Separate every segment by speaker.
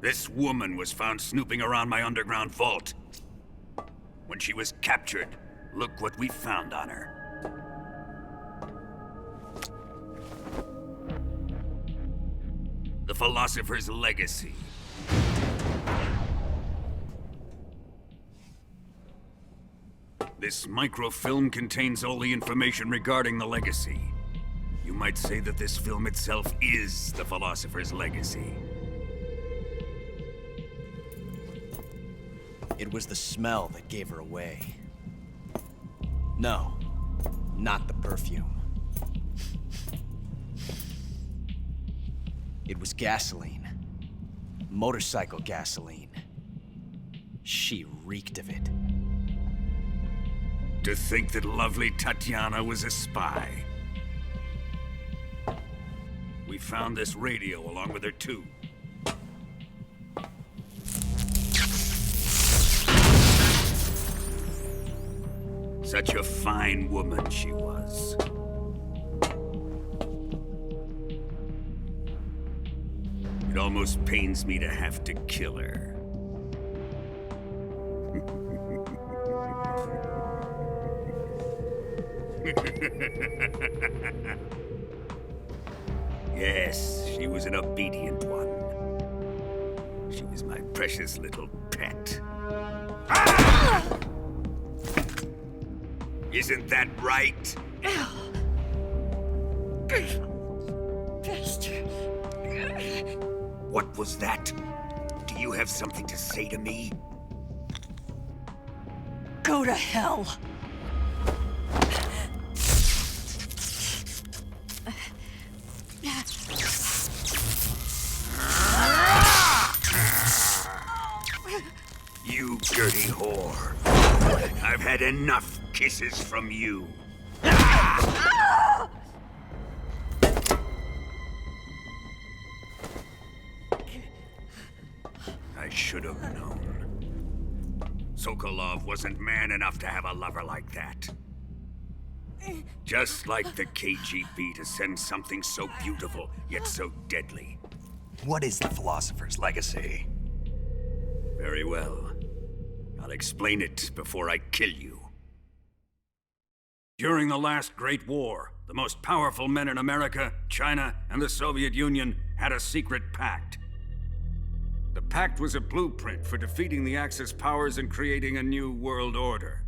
Speaker 1: This woman was found snooping around my underground vault. When she was captured, look what we found on her. The Philosopher's Legacy. This microfilm contains all the information regarding the Legacy. You might say that this film itself is the Philosopher's Legacy.
Speaker 2: It was the smell that gave her away. No, not the perfume. It was gasoline. Motorcycle gasoline. She reeked of it.
Speaker 1: To think that lovely Tatiana was a spy. We found this radio along with her too. Such a fine woman she was. It almost pains me to have to kill her. Yes, she was an obedient one. She was my precious little pet. Ah! Isn't that right?
Speaker 3: Bastard.
Speaker 1: What was that? Do you have something to say to me?
Speaker 3: Go to hell.
Speaker 1: You dirty whore. I've had enough kisses from you. I should have known. Sokolov wasn't man enough to have a lover like that. Just like the KGB to send something so beautiful, yet so deadly.
Speaker 4: What is the Philosopher's Legacy?
Speaker 1: Very well. I'll explain it before I kill you. During the last Great War, the most powerful men in America, China, and the Soviet Union had a secret pact. The pact was a blueprint for defeating the Axis powers and creating a new world order.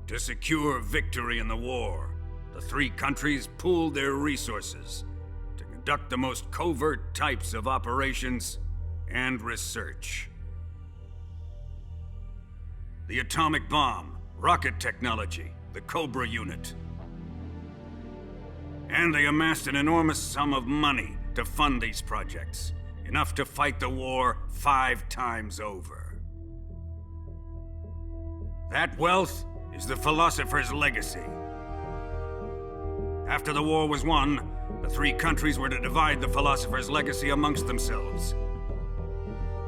Speaker 1: To secure victory in the war, the three countries pooled their resources to conduct the most covert types of operations and research. The atomic bomb, rocket technology, the Cobra unit. And they amassed an enormous sum of money to fund these projects, enough to fight the war 5 times over. That wealth is the Philosopher's Legacy. After the war was won, the three countries were to divide the Philosopher's Legacy amongst themselves.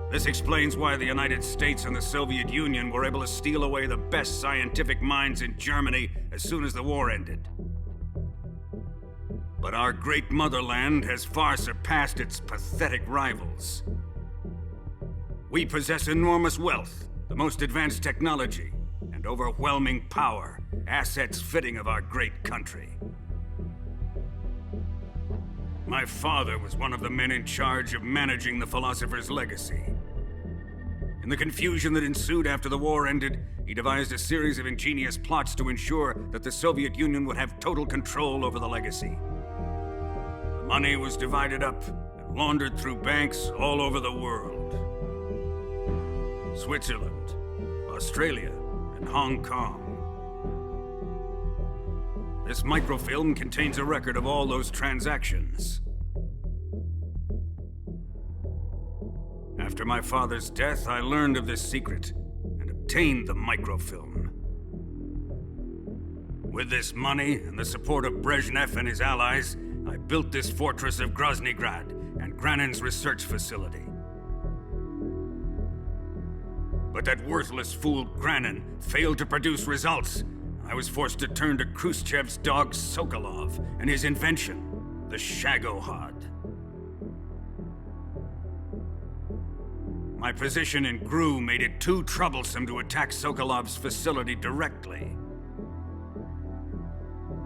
Speaker 1: This explains why the United States and the Soviet Union were able to steal away the best scientific minds in Germany as soon as the war ended. But our great motherland has far surpassed its pathetic rivals. We possess enormous wealth, the most advanced technology, and overwhelming power, assets fitting of our great country. My father was one of the men in charge of managing the Philosopher's Legacy. In the confusion that ensued after the war ended, he devised a series of ingenious plots to ensure that the Soviet Union would have total control over the Legacy. The money was divided up and laundered through banks all over the world. Switzerland, Australia, and Hong Kong. This microfilm contains a record of all those transactions. After my father's death, I learned of this secret and obtained the microfilm. With this money and the support of Brezhnev and his allies, I built this fortress of Groznygrad and Granin's research facility. But that worthless fool Granin failed to produce results. I was forced to turn to Khrushchev's dog Sokolov and his invention, the Shagohod. My position in GRU made it too troublesome to attack Sokolov's facility directly.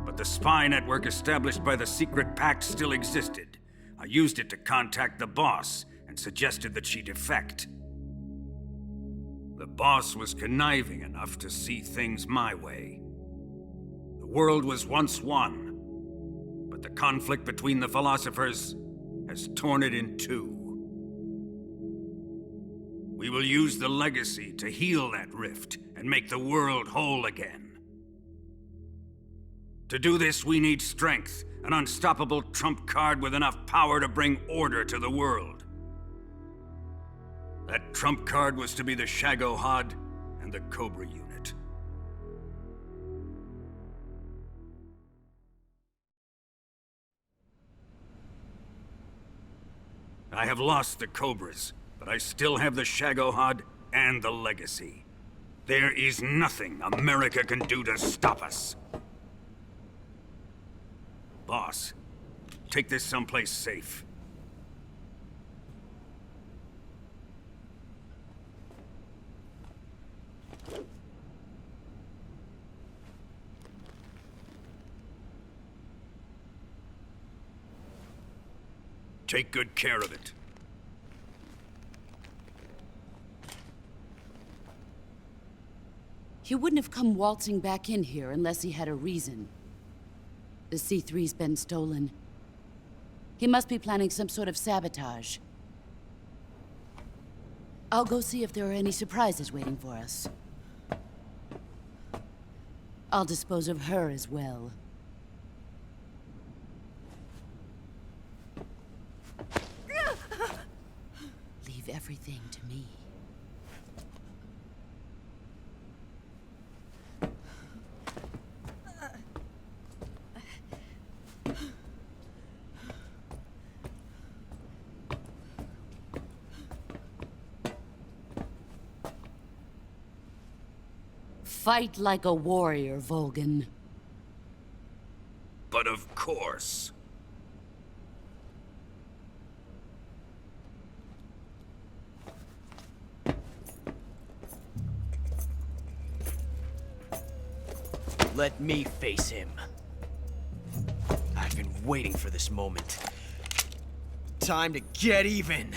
Speaker 1: But the spy network established by the secret pact still existed. I used it to contact the boss and suggested that she defect. The boss was conniving enough to see things my way. The world was once one, but the conflict between the philosophers has torn it in two. We will use the legacy to heal that rift and make the world whole again. To do this, we need strength, an unstoppable trump card with enough power to bring order to the world. That trump card was to be the Shagohod and the Cobra unit. I have lost the Cobras, but I still have the Shagohod and the legacy. There is nothing America can do to stop us. Boss, take this someplace safe. Take good care of it.
Speaker 3: He wouldn't have come waltzing back in here unless he had a reason. The C3's been stolen. He must be planning some sort of sabotage. I'll go see if there are any surprises waiting for us. I'll dispose of her as well. Leave everything to me. Fight like a warrior, Volgan.
Speaker 1: But of course.
Speaker 2: Let me face him. I've been waiting for this moment. Time to get even!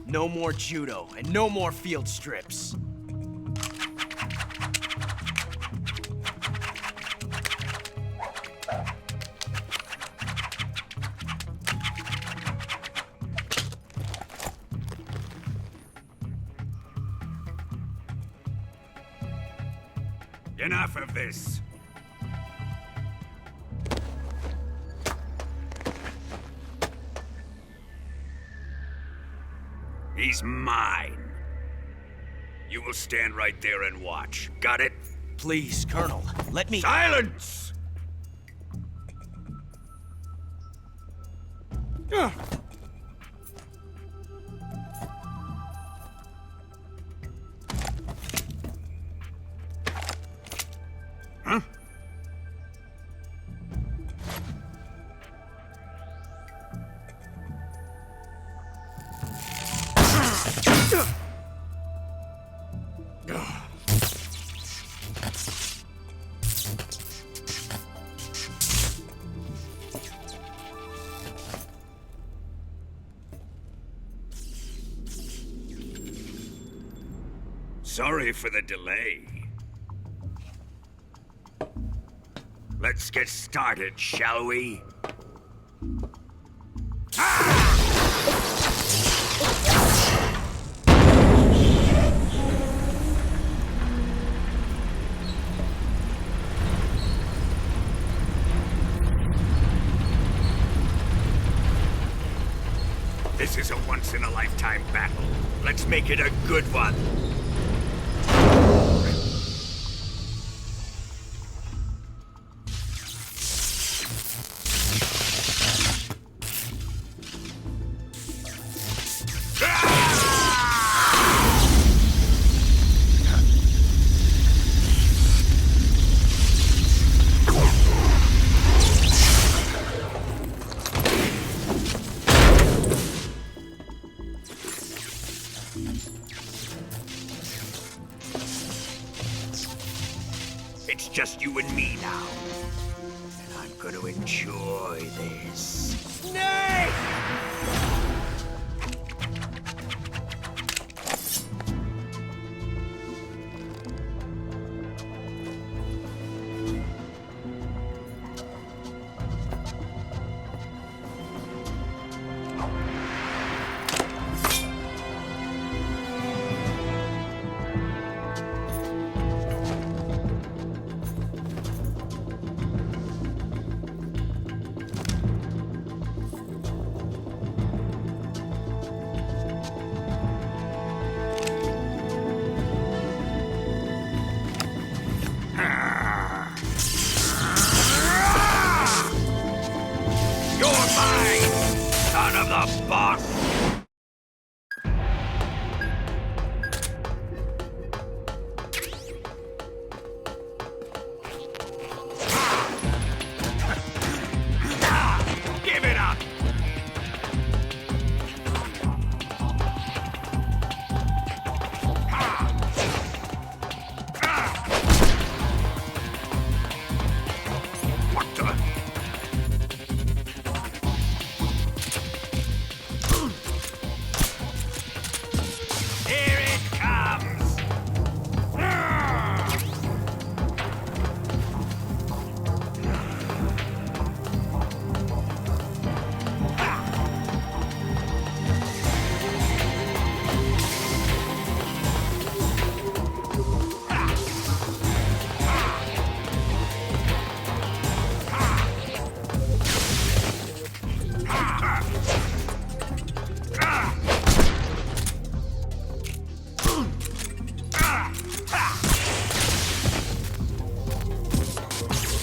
Speaker 2: No more judo, and no more field strips.
Speaker 1: Enough of this. He's mine. You will stand right there and watch. Got it?
Speaker 2: Please, Colonel, let me—
Speaker 1: Silence! Huh? Sorry for the delay. Let's get started, shall we? This is a once-in-a-lifetime battle. Let's make it a good one.
Speaker 5: just you and me now. And I'm gonna enjoy this.
Speaker 2: Nay!
Speaker 5: You're mine, son of the boss! Give it up! What the? Here it comes!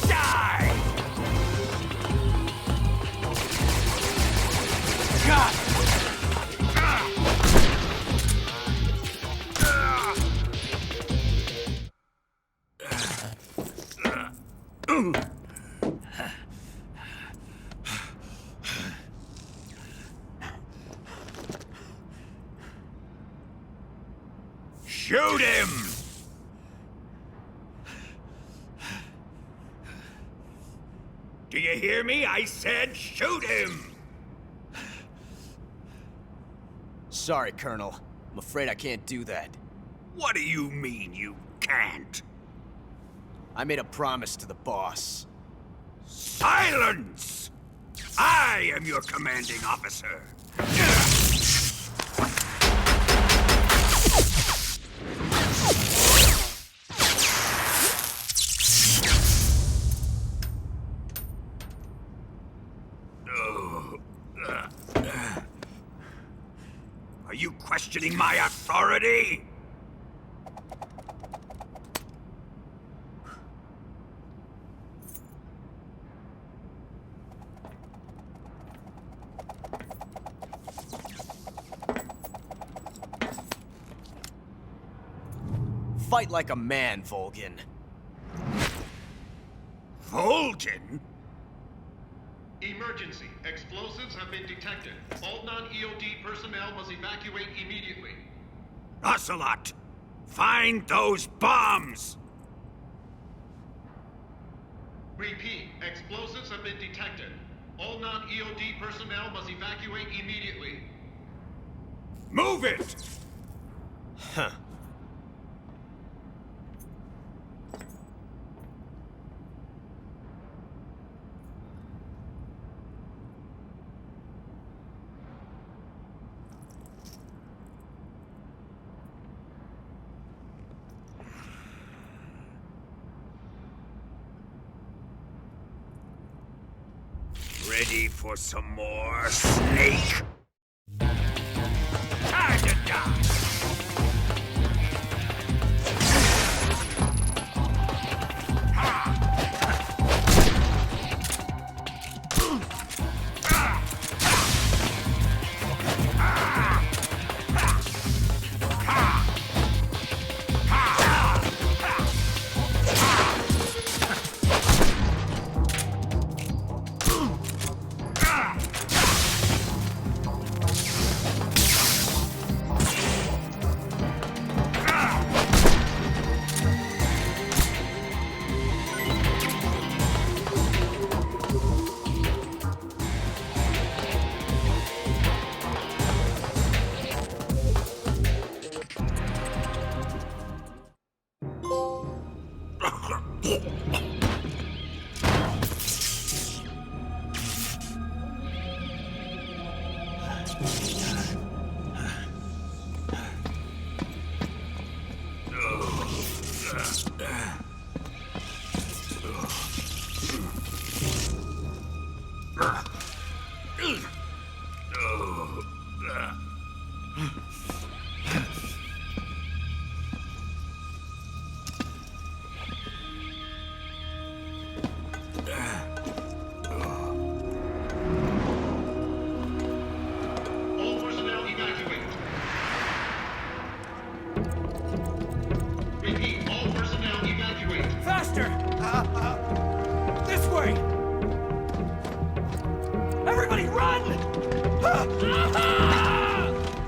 Speaker 5: Die! Shoot him! Do you hear me? I said shoot him!
Speaker 2: Sorry, Colonel. I'm afraid I can't do that.
Speaker 5: What do you mean you can't?
Speaker 2: I made a promise to the boss.
Speaker 5: Silence! I am your commanding officer. Are you questioning my authority?
Speaker 2: Fight like a man, Volgin.
Speaker 5: Volgin?
Speaker 6: Emergency. Explosives have been detected. All non-EOD personnel must evacuate immediately.
Speaker 5: Ocelot! Find those bombs!
Speaker 6: Repeat. Explosives have been detected. All non-EOD personnel must evacuate immediately.
Speaker 5: Move it!
Speaker 2: Huh.
Speaker 5: Ready for some more, Snake? Time to die!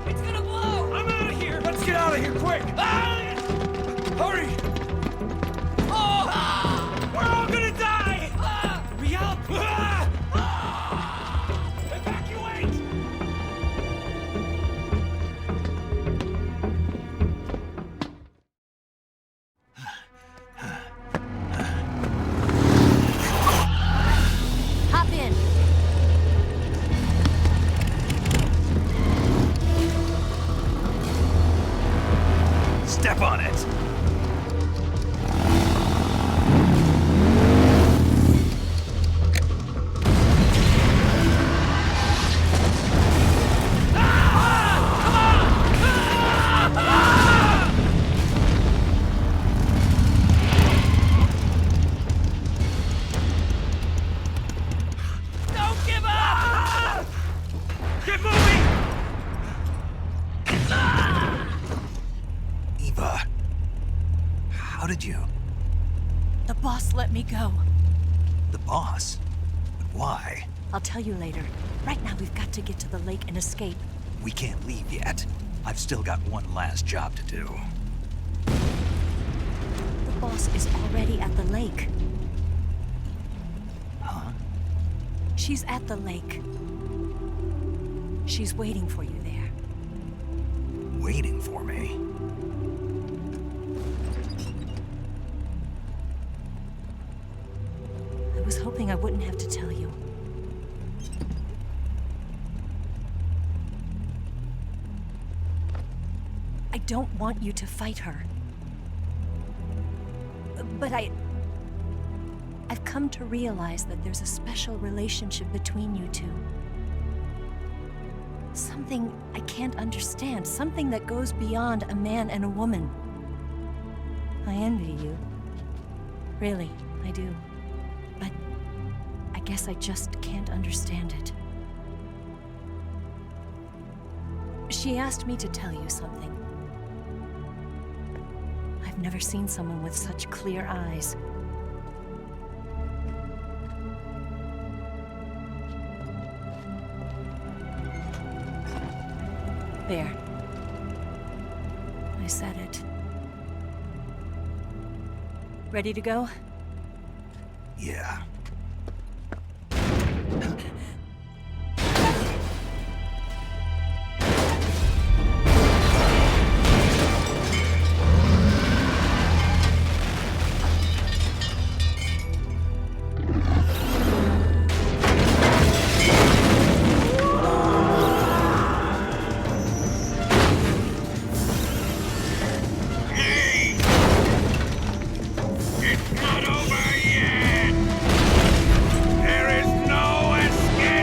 Speaker 7: It's gonna blow! I'm out of here! Let's get out of here, quick! Hurry! We're all gonna die! Hurry up! Evacuate!
Speaker 3: Hop in.
Speaker 4: Step on it!
Speaker 7: Don't give up! Get moving!
Speaker 4: Eva, how did you?
Speaker 8: The boss let me go.
Speaker 4: The boss? But why?
Speaker 8: I'll tell you later. Right now, we've got to get to the lake and escape.
Speaker 4: We can't leave yet. I've still got one last job to do.
Speaker 8: The boss is already at the lake.
Speaker 4: Huh?
Speaker 8: She's at the lake. She's waiting for you there.
Speaker 4: Waiting for me?
Speaker 8: I was hoping I wouldn't have to tell you. I don't want you to fight her. But I've come to realize that there's a special relationship between you two. Something I can't understand, something that goes beyond a man and a woman. I envy you. Really, I do. But I guess I just can't understand it. She asked me to tell you something. I've never seen someone with such clear eyes. There. I said it. Ready to go?
Speaker 4: Yeah.
Speaker 1: It's not over yet! There is no escape!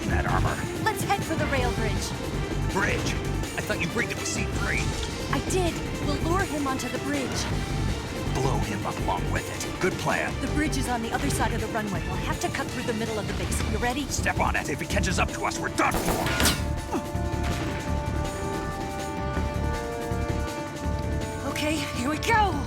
Speaker 4: in that armor.
Speaker 8: Let's head for the rail bridge.
Speaker 4: Bridge. I thought you briefed it with C3.
Speaker 8: I did. We'll lure him onto the bridge.
Speaker 4: Blow him up along with it. Good plan.
Speaker 8: The bridge is on the other side of the runway. We'll have to cut through the middle of the base. You ready?
Speaker 4: Step on it. If he catches up to us, we're done for.
Speaker 8: Okay, here we go!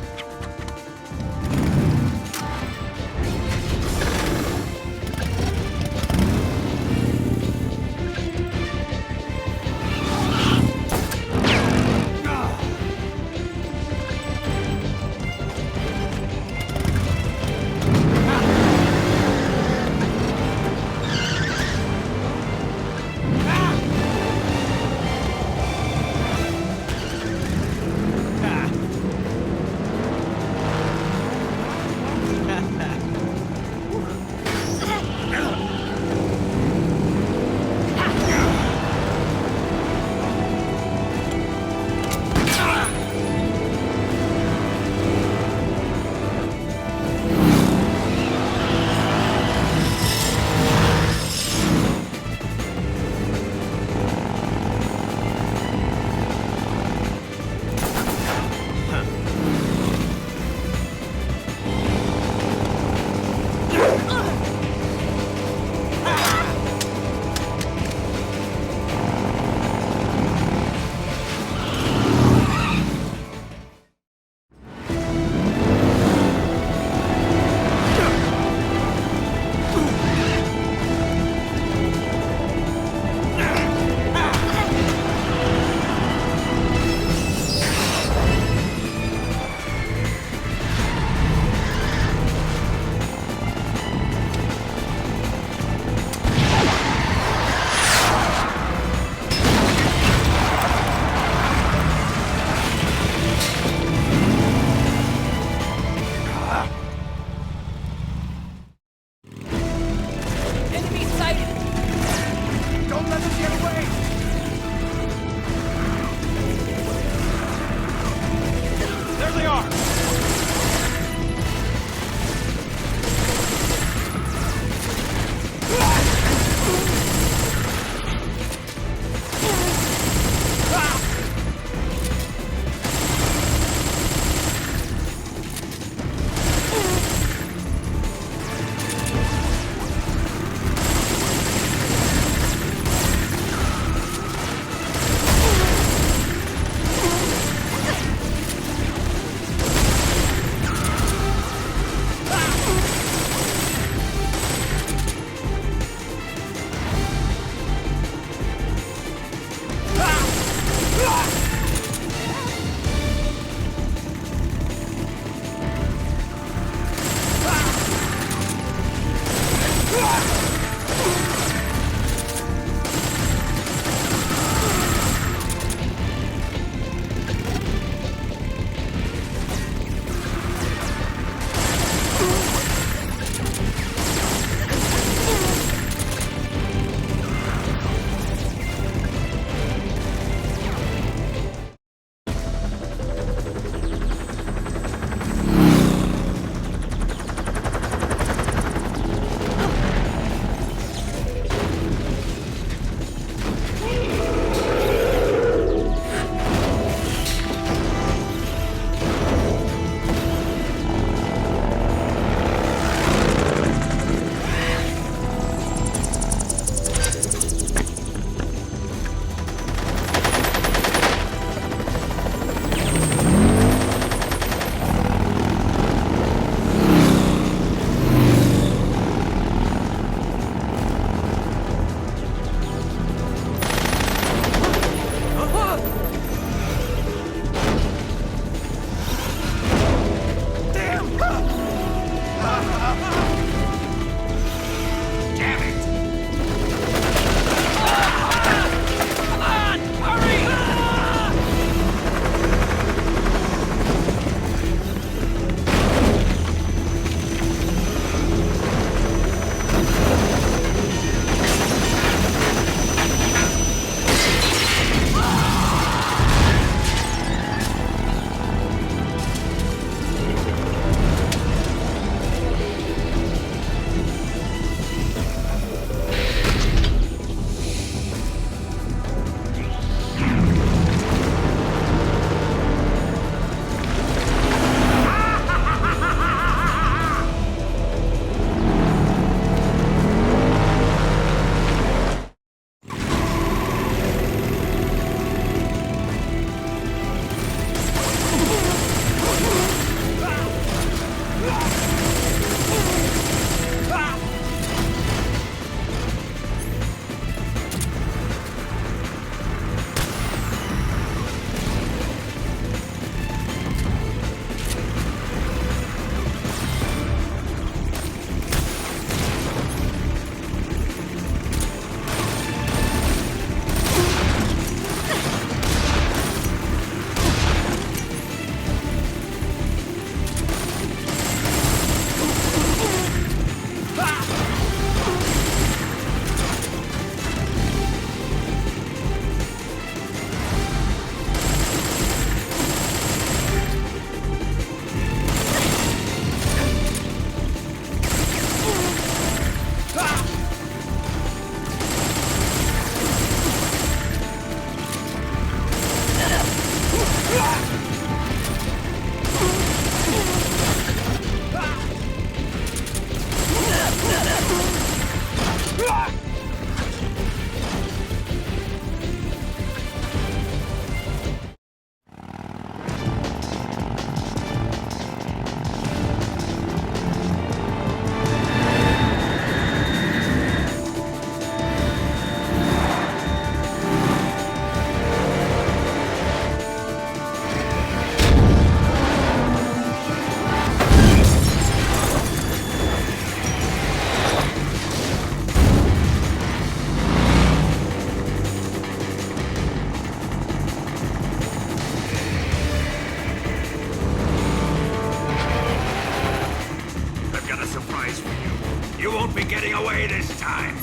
Speaker 1: You won't be getting away this time!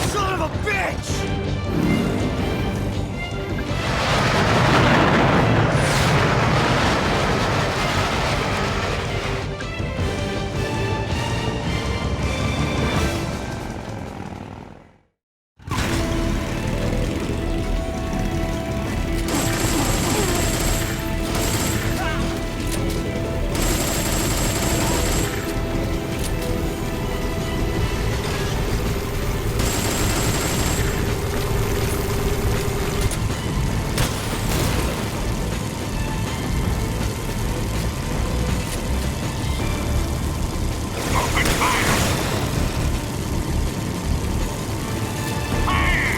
Speaker 7: Son of a bitch!
Speaker 1: Open fire! Fire!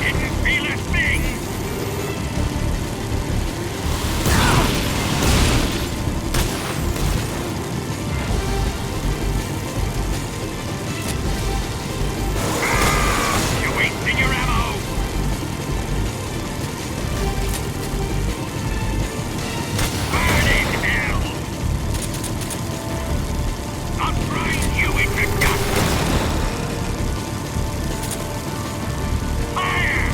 Speaker 1: Didn't feel a thing! You're wasting your ammo! Burn in hell! I'll grind you into dust! Fire!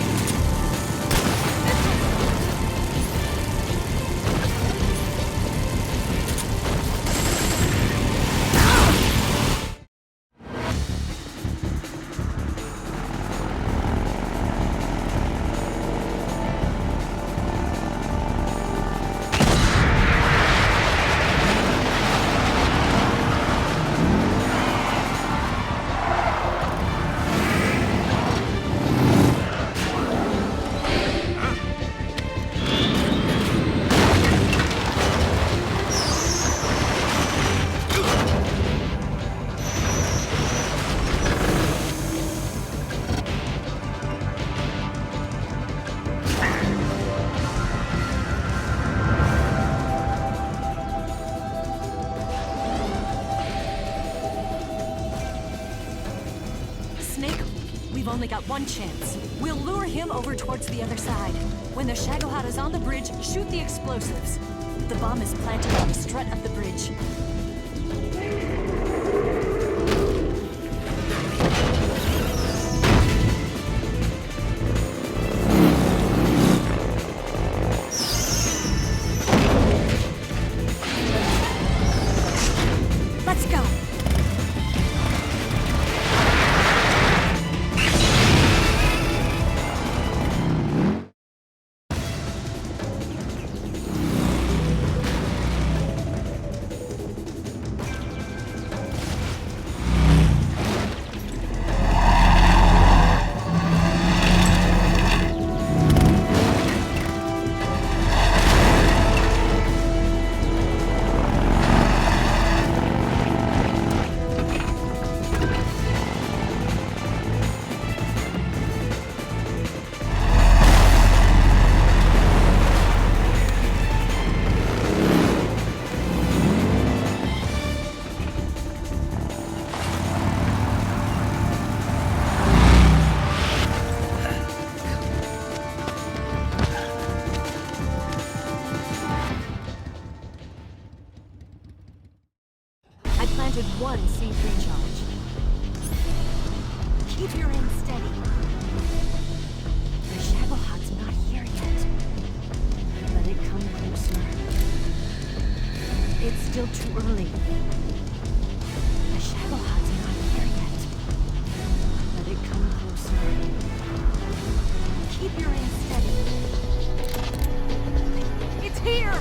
Speaker 8: Snake, we've only got one chance. We'll lure him over towards the other side. When the Shagohod is on the bridge, shoot the explosives. The bomb is planted on the strut of the bridge. Let's go! I planted one C3 charge. Keep your aim steady. The Shagohod's not here yet. Let it come closer. It's still too early. The Shagohod's not here yet. Let it come closer. Keep your aim steady. It's here!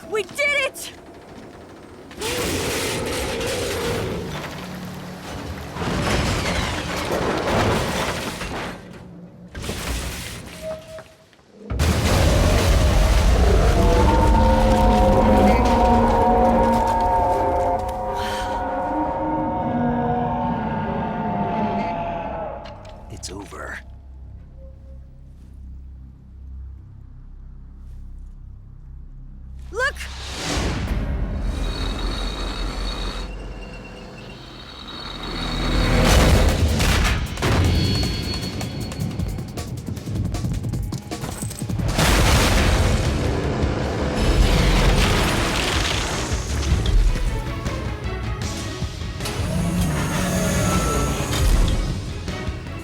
Speaker 8: We did it!
Speaker 4: It's over.
Speaker 8: Look!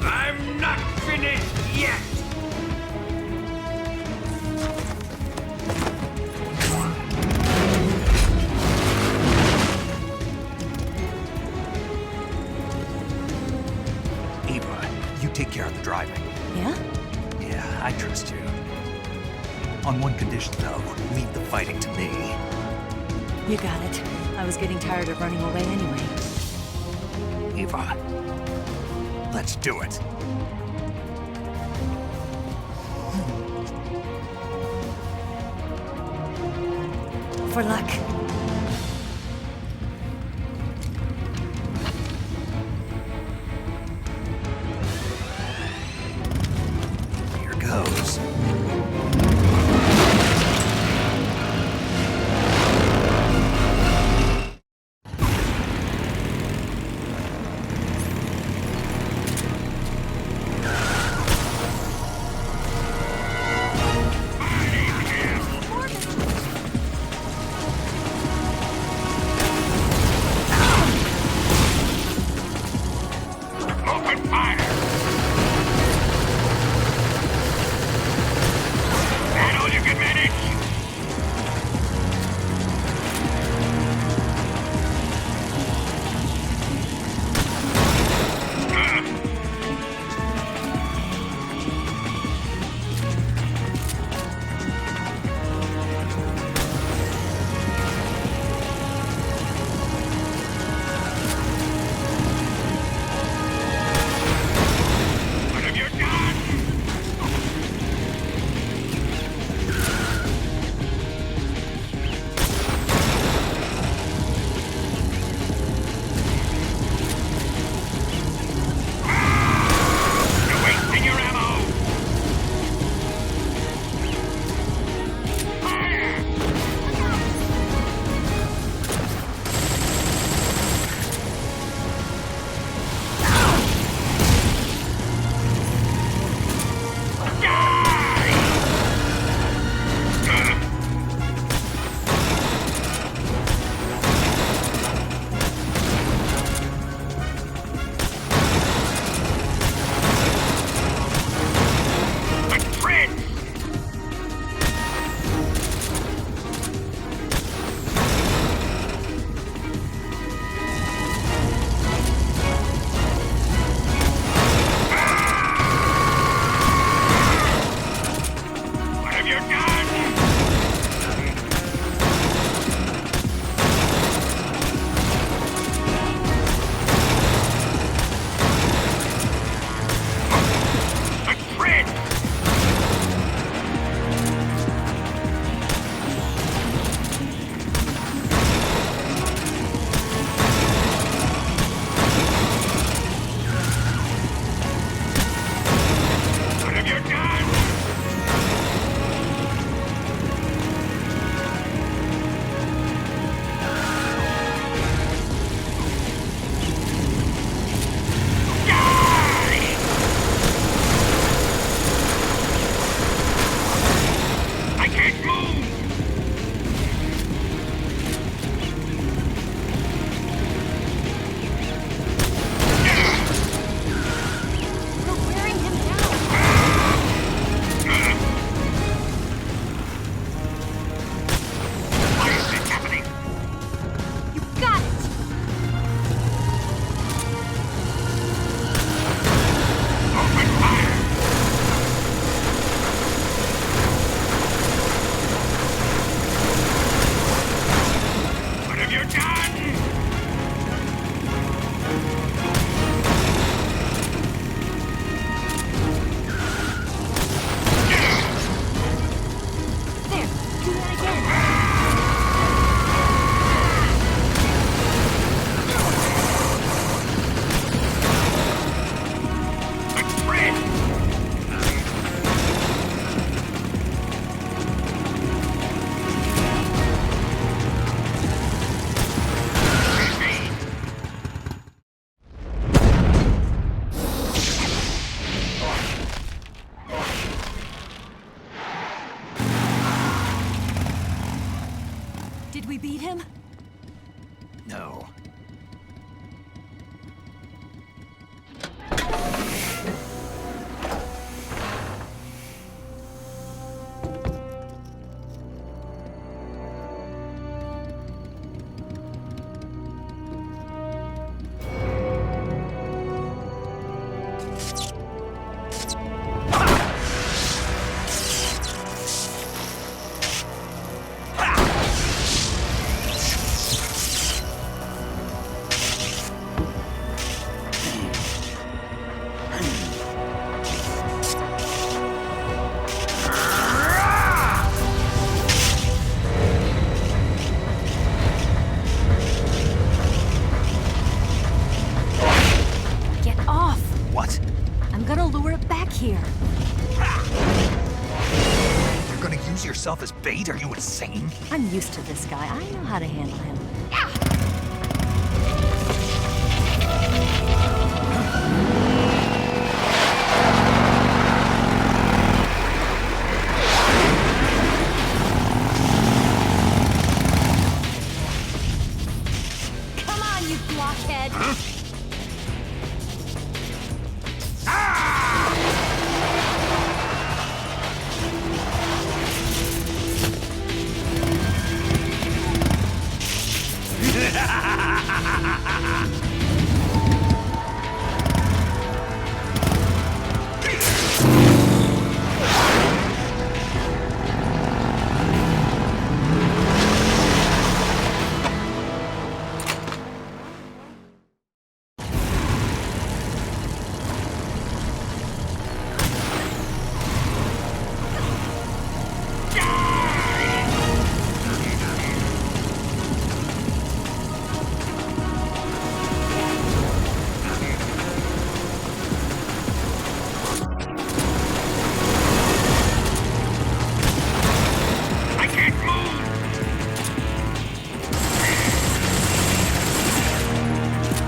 Speaker 5: I'm not finished yet!
Speaker 4: Eva, you take care of the driving.
Speaker 8: Yeah?
Speaker 4: Yeah, I trust you. On one condition, though, leave the fighting to me.
Speaker 8: You got it. I was getting tired of running away anyway.
Speaker 4: Eva, let's do it.
Speaker 8: For luck.
Speaker 4: Here goes.
Speaker 8: Did we beat him?
Speaker 2: No.
Speaker 8: Get off!
Speaker 4: What?
Speaker 8: I'm gonna lure it back here.
Speaker 4: You're gonna use yourself as bait? Are you insane?
Speaker 8: I'm used to this guy. I know how to handle him. Come on, you blockhead!
Speaker 1: I can't move!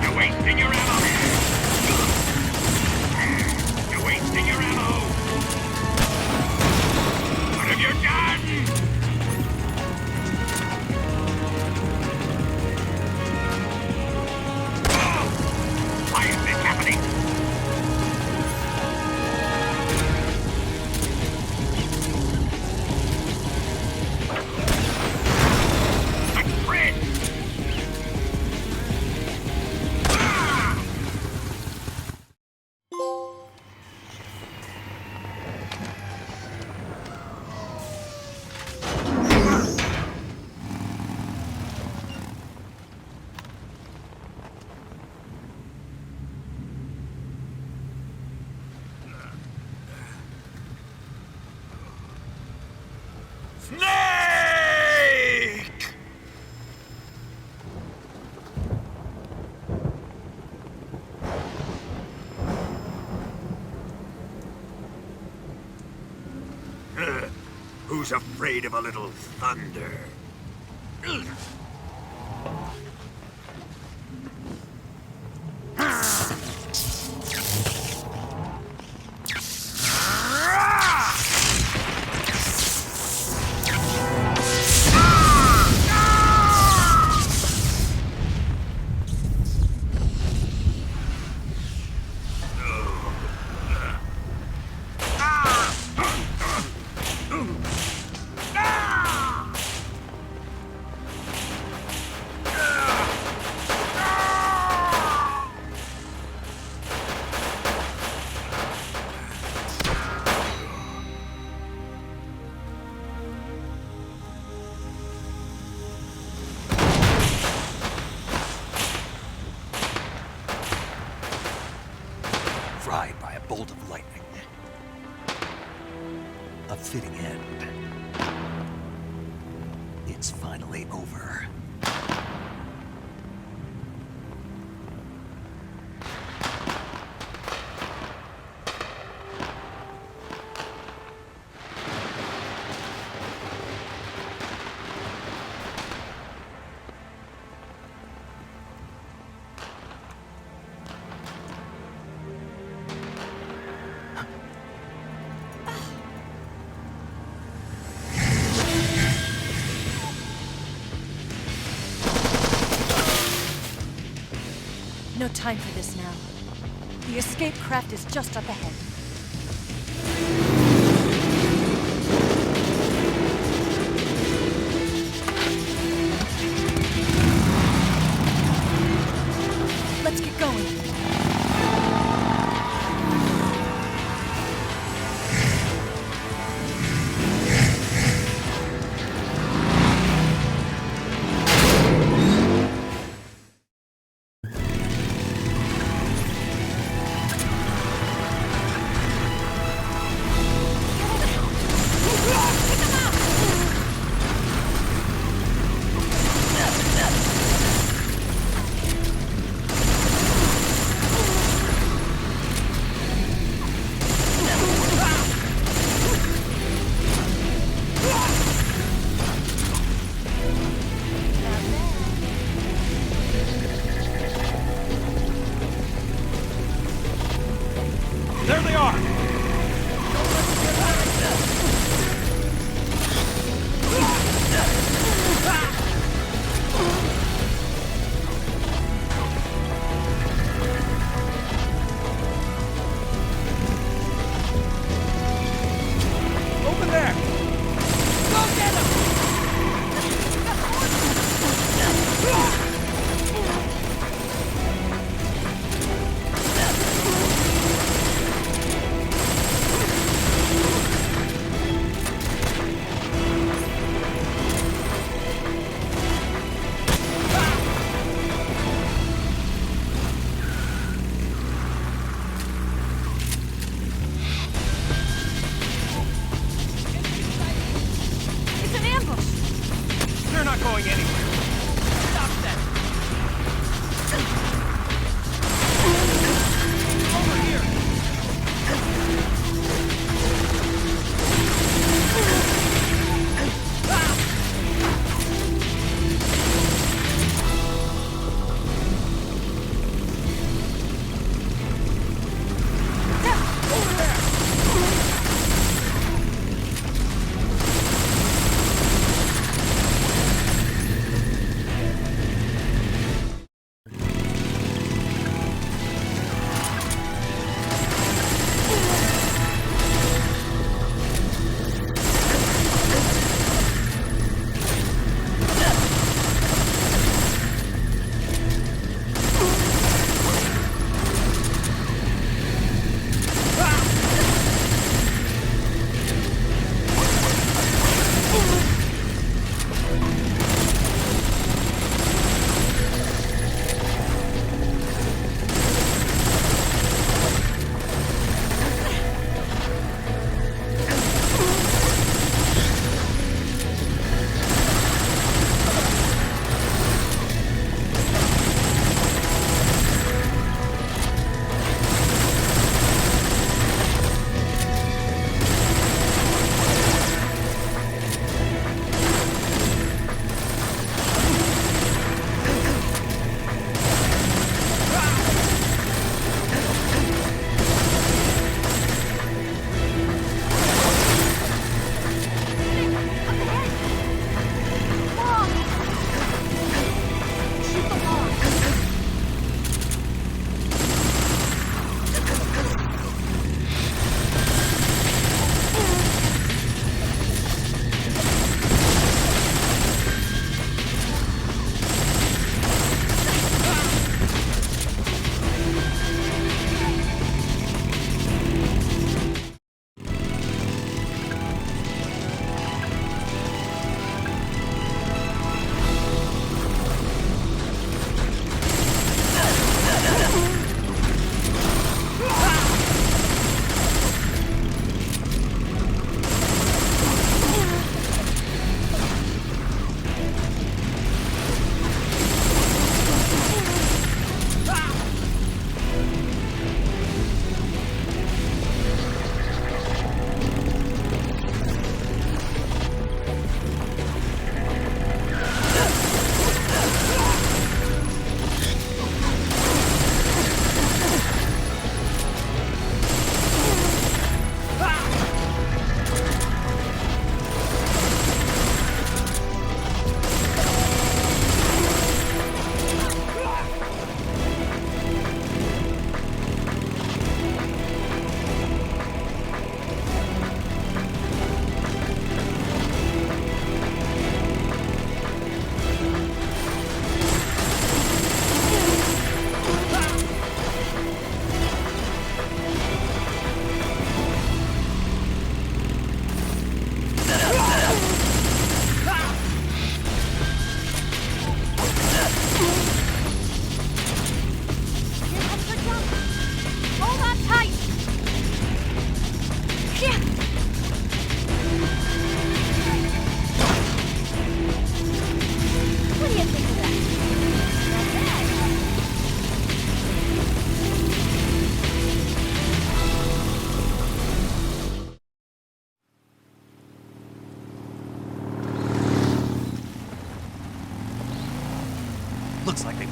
Speaker 1: You're wasting your ammo! You're wasting your ammo! What have you done? Why is this happening? I'm Fred! Snake! Who's afraid of a little thunder?
Speaker 4: Fried by a bolt of lightning. A fitting end. It's finally over.
Speaker 8: no time for this now. The escape craft is just up ahead. Let's get going.
Speaker 7: There they are! Over there! Go get him!
Speaker 8: It's an ambush!
Speaker 7: They're not going anywhere. Stop that! Over here! Over there!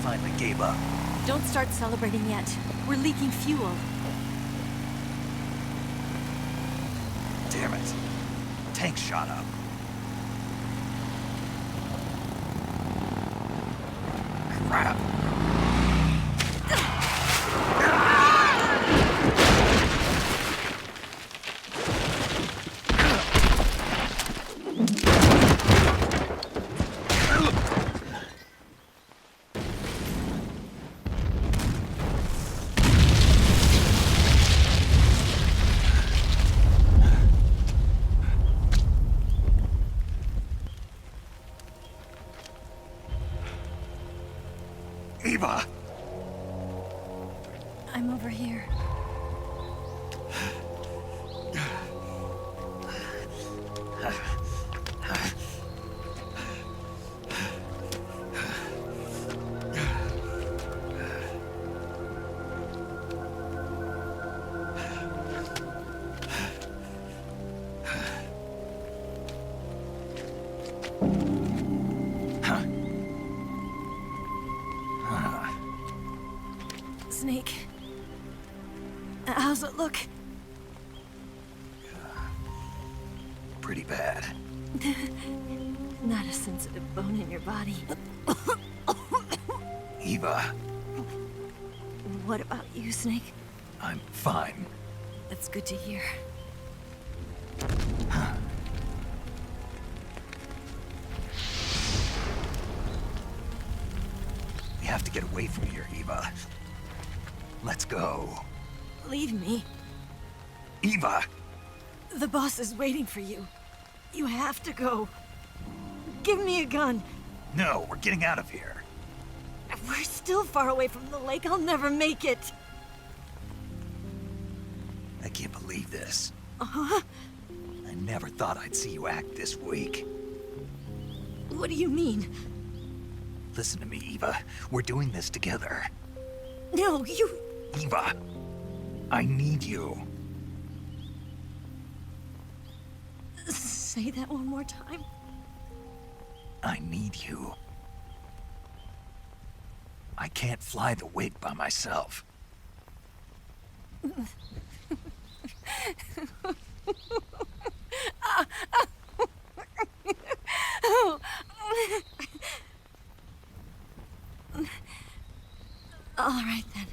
Speaker 4: finally gave up.
Speaker 8: Don't start celebrating yet. We're leaking fuel.
Speaker 4: Damn it. Tank shot up. Crap. Eva!
Speaker 8: I'm over here. Snake. How's it look?
Speaker 4: Pretty bad.
Speaker 8: Not a sensitive bone in your body.
Speaker 4: Eva,
Speaker 8: What about you, Snake?
Speaker 4: I'm fine.
Speaker 8: That's good to hear.
Speaker 4: We have to get away from here, Eva. Let's go.
Speaker 8: Leave me.
Speaker 4: Eva!
Speaker 8: The boss is waiting for you. You have to go. Give me a gun.
Speaker 4: No, we're getting out of here.
Speaker 8: We're still far away from the lake. I'll never make it.
Speaker 4: I can't believe this.
Speaker 8: Uh-huh.
Speaker 4: I never thought I'd see you act this weak.
Speaker 8: What do you mean?
Speaker 4: Listen to me, Eva. We're doing this together.
Speaker 8: No, you...
Speaker 4: Eva, I need you.
Speaker 8: Say that one more time.
Speaker 4: I need you. I can't fly the wig by myself.
Speaker 8: All right, then.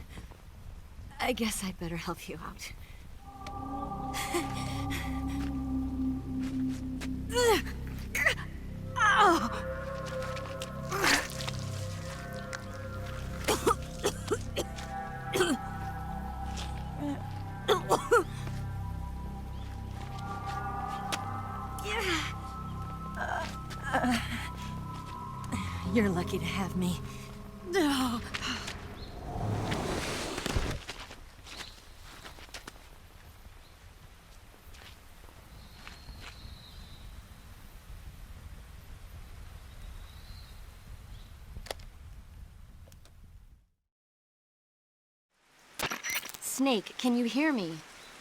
Speaker 8: I guess I'd better help you out. You're lucky to have me.
Speaker 9: Snake, can you hear me?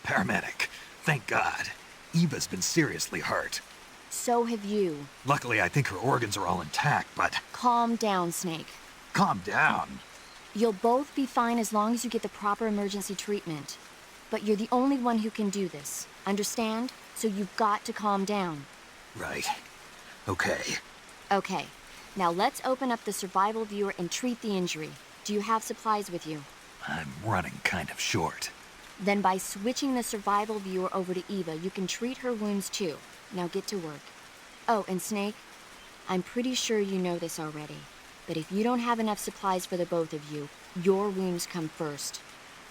Speaker 4: Paramedic, thank God. Eva's been seriously hurt.
Speaker 9: So have you.
Speaker 4: Luckily, I think her organs are all intact, but...
Speaker 9: Calm down, Snake.
Speaker 4: Calm down.
Speaker 9: You'll both be fine as long as you get the proper emergency treatment. But you're the only one who can do this. Understand? So you've got to calm down.
Speaker 4: Right. Okay.
Speaker 9: Okay. Now let's open up the survival viewer and treat the injury. Do you have supplies with you?
Speaker 4: I'm running kind of short.
Speaker 9: Then by switching the survival viewer over to Eva, you can treat her wounds too. Now get to work. Oh, and Snake, I'm pretty sure you know this already, but if you don't have enough supplies for the both of you, your wounds come first.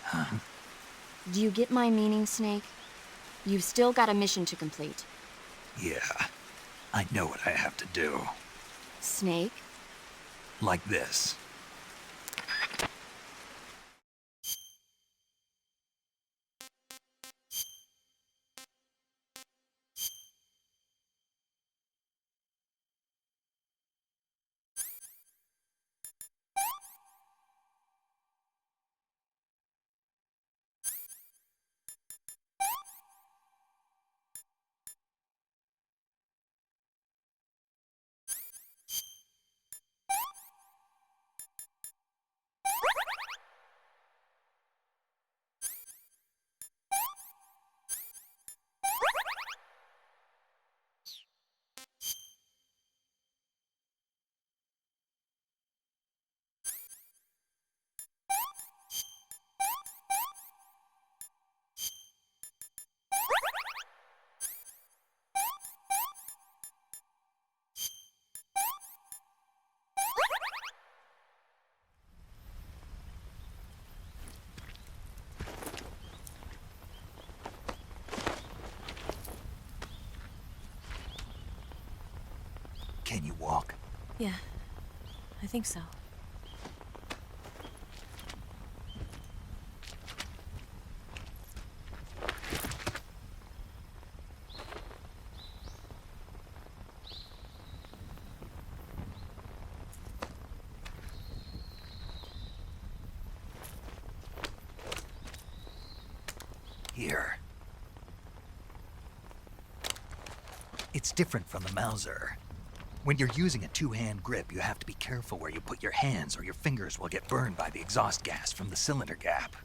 Speaker 4: Huh?
Speaker 9: Do you get my meaning, Snake? You've still got a mission to complete.
Speaker 4: Yeah. I know what I have to do.
Speaker 9: Snake?
Speaker 4: Like this. Can you walk?
Speaker 8: Yeah, I think so.
Speaker 4: Here. It's different from the Mauser. When you're using a two-hand grip, you have to be careful where you put your hands or your fingers will get burned by the exhaust gas from the cylinder gap.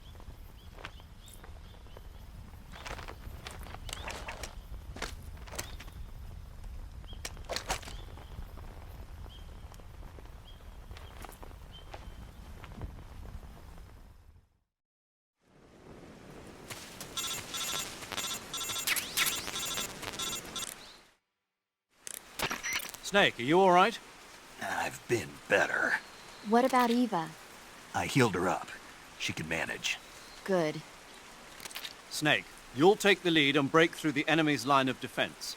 Speaker 10: Snake, are you all right?
Speaker 4: I've been better.
Speaker 9: What about Eva?
Speaker 4: I healed her up. She can manage.
Speaker 9: Good.
Speaker 10: Snake, you'll take the lead and break through the enemy's line of defense.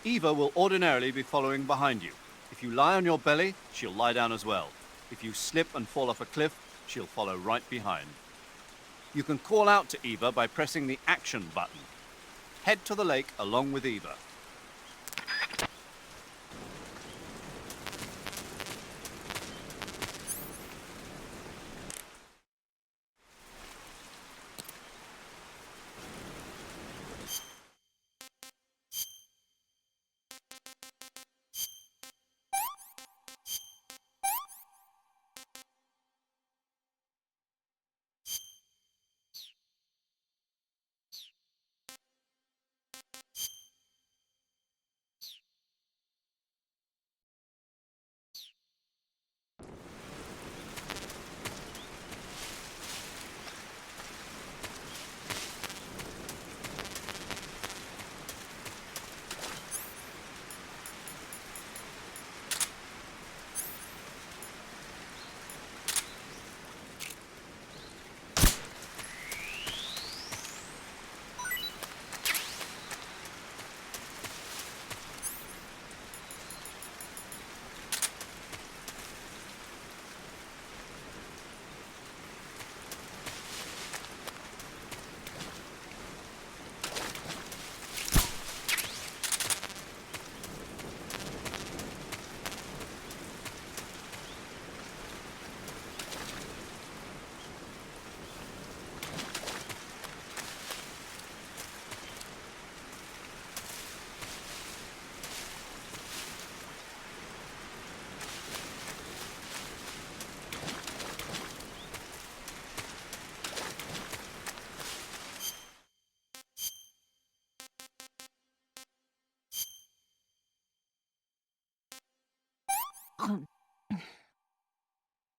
Speaker 10: Eva will ordinarily be following behind you. If you lie on your belly, she'll lie down as well. If you slip and fall off a cliff, she'll follow right behind. You can call out to Eva by pressing the action button. Head to the lake along with Eva.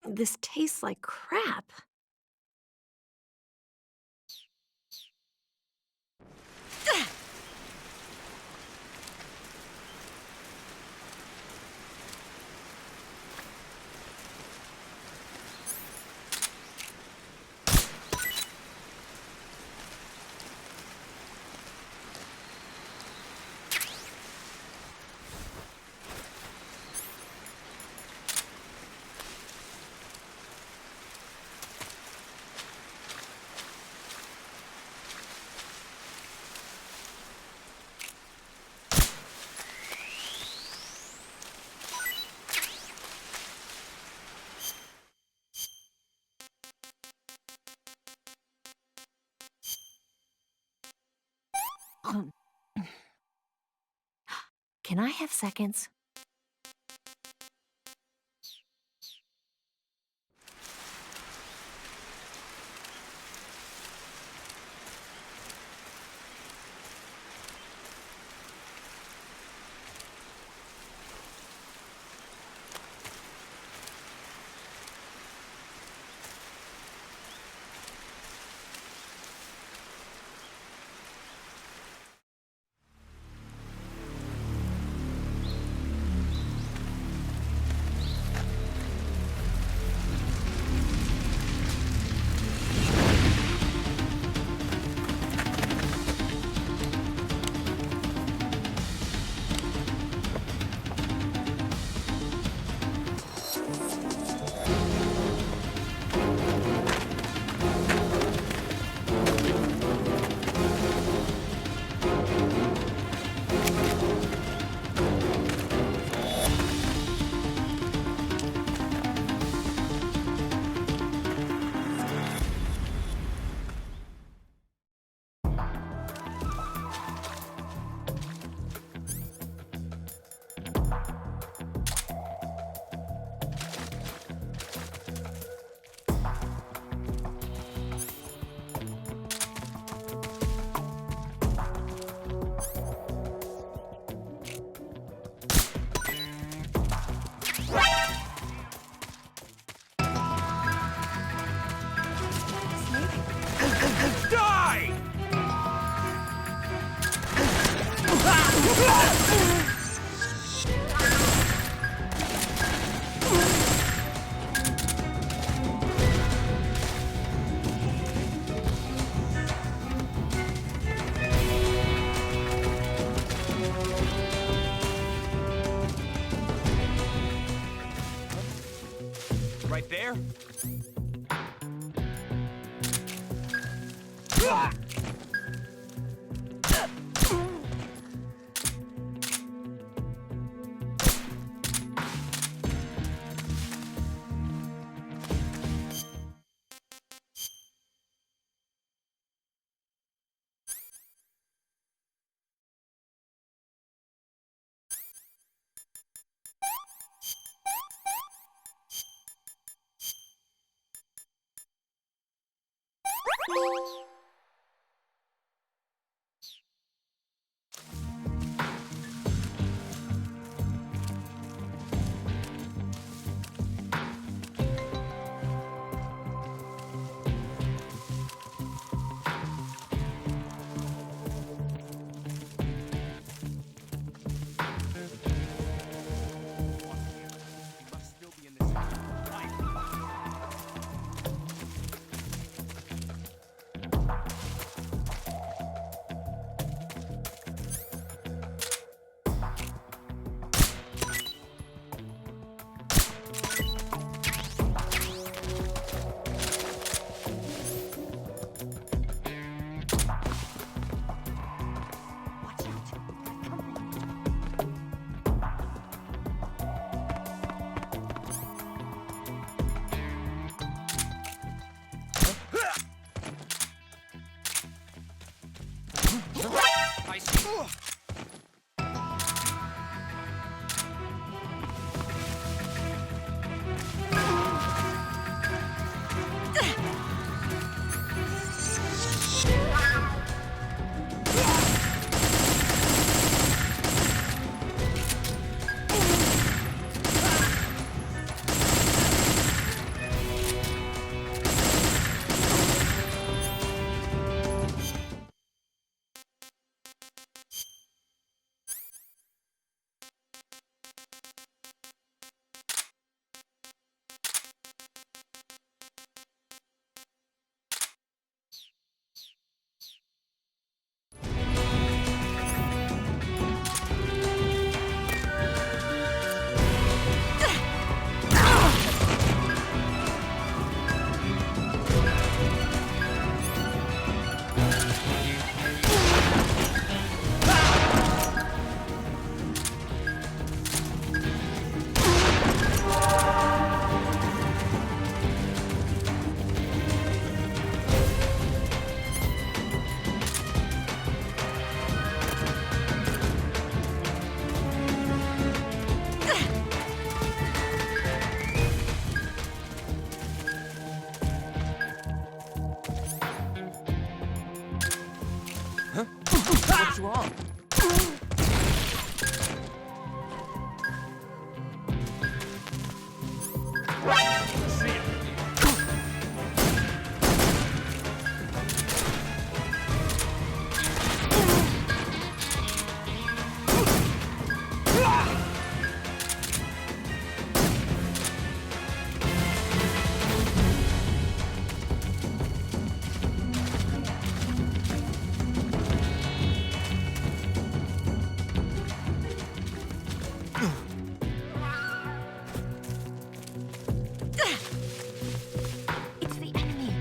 Speaker 8: This tastes like crap. Can I have seconds?
Speaker 7: right there. I see. What's wrong?
Speaker 9: It's the enemy.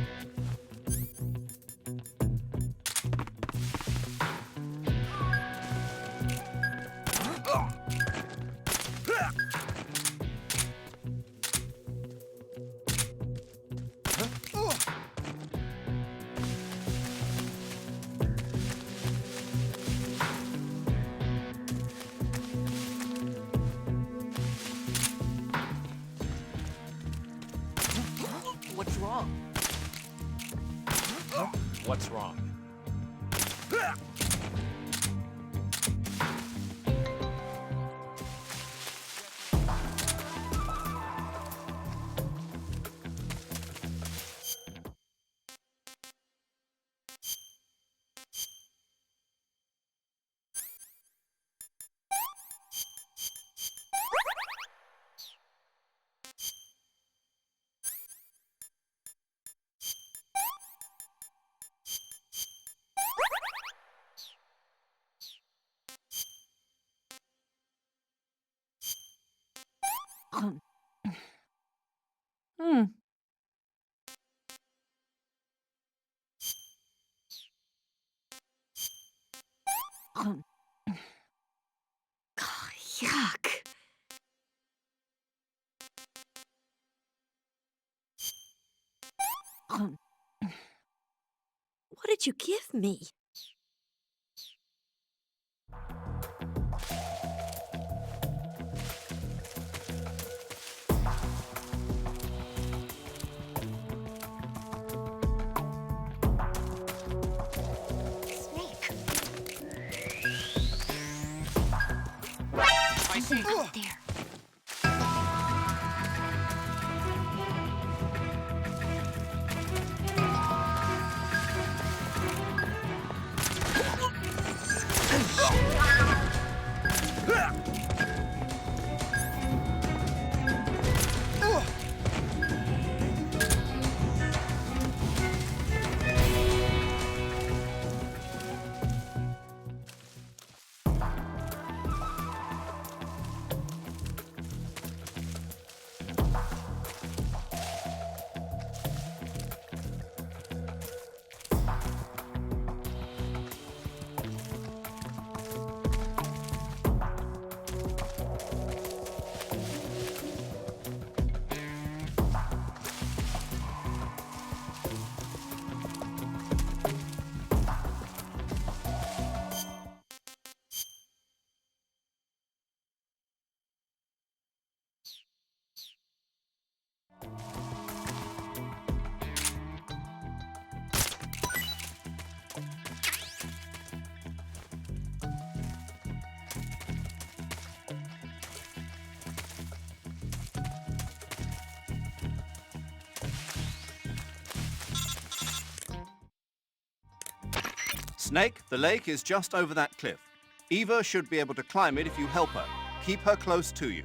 Speaker 7: What's wrong? What's wrong?
Speaker 11: did you give me?
Speaker 9: Snake. Something out there.
Speaker 10: Snake, the lake is just over that cliff. Eva should be able to climb it if you help her. Keep her close to you.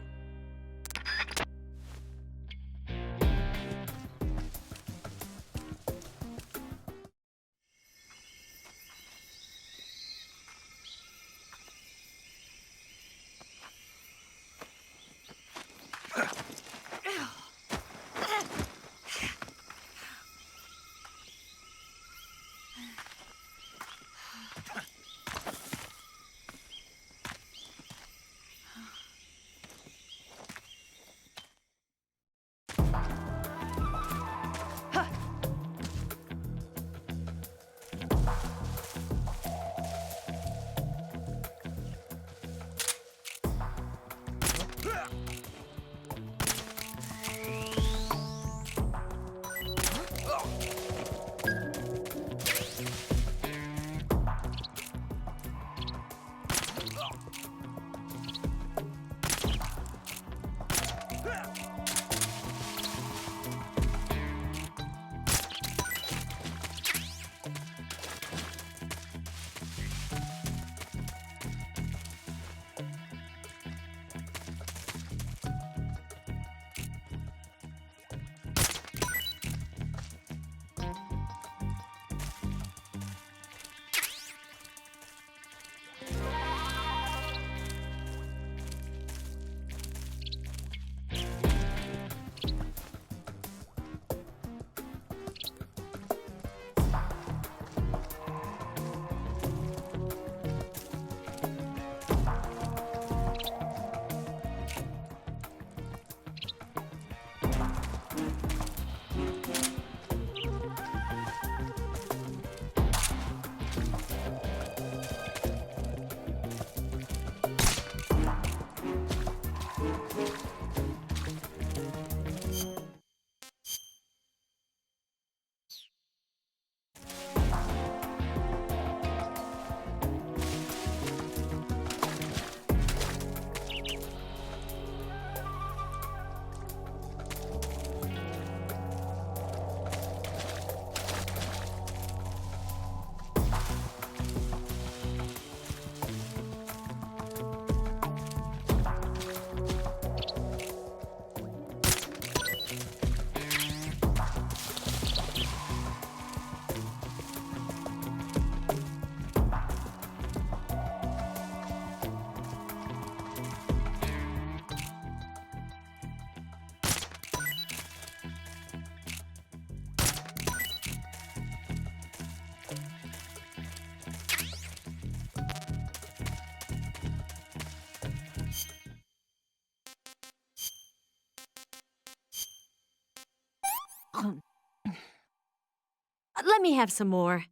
Speaker 11: Let me have some more.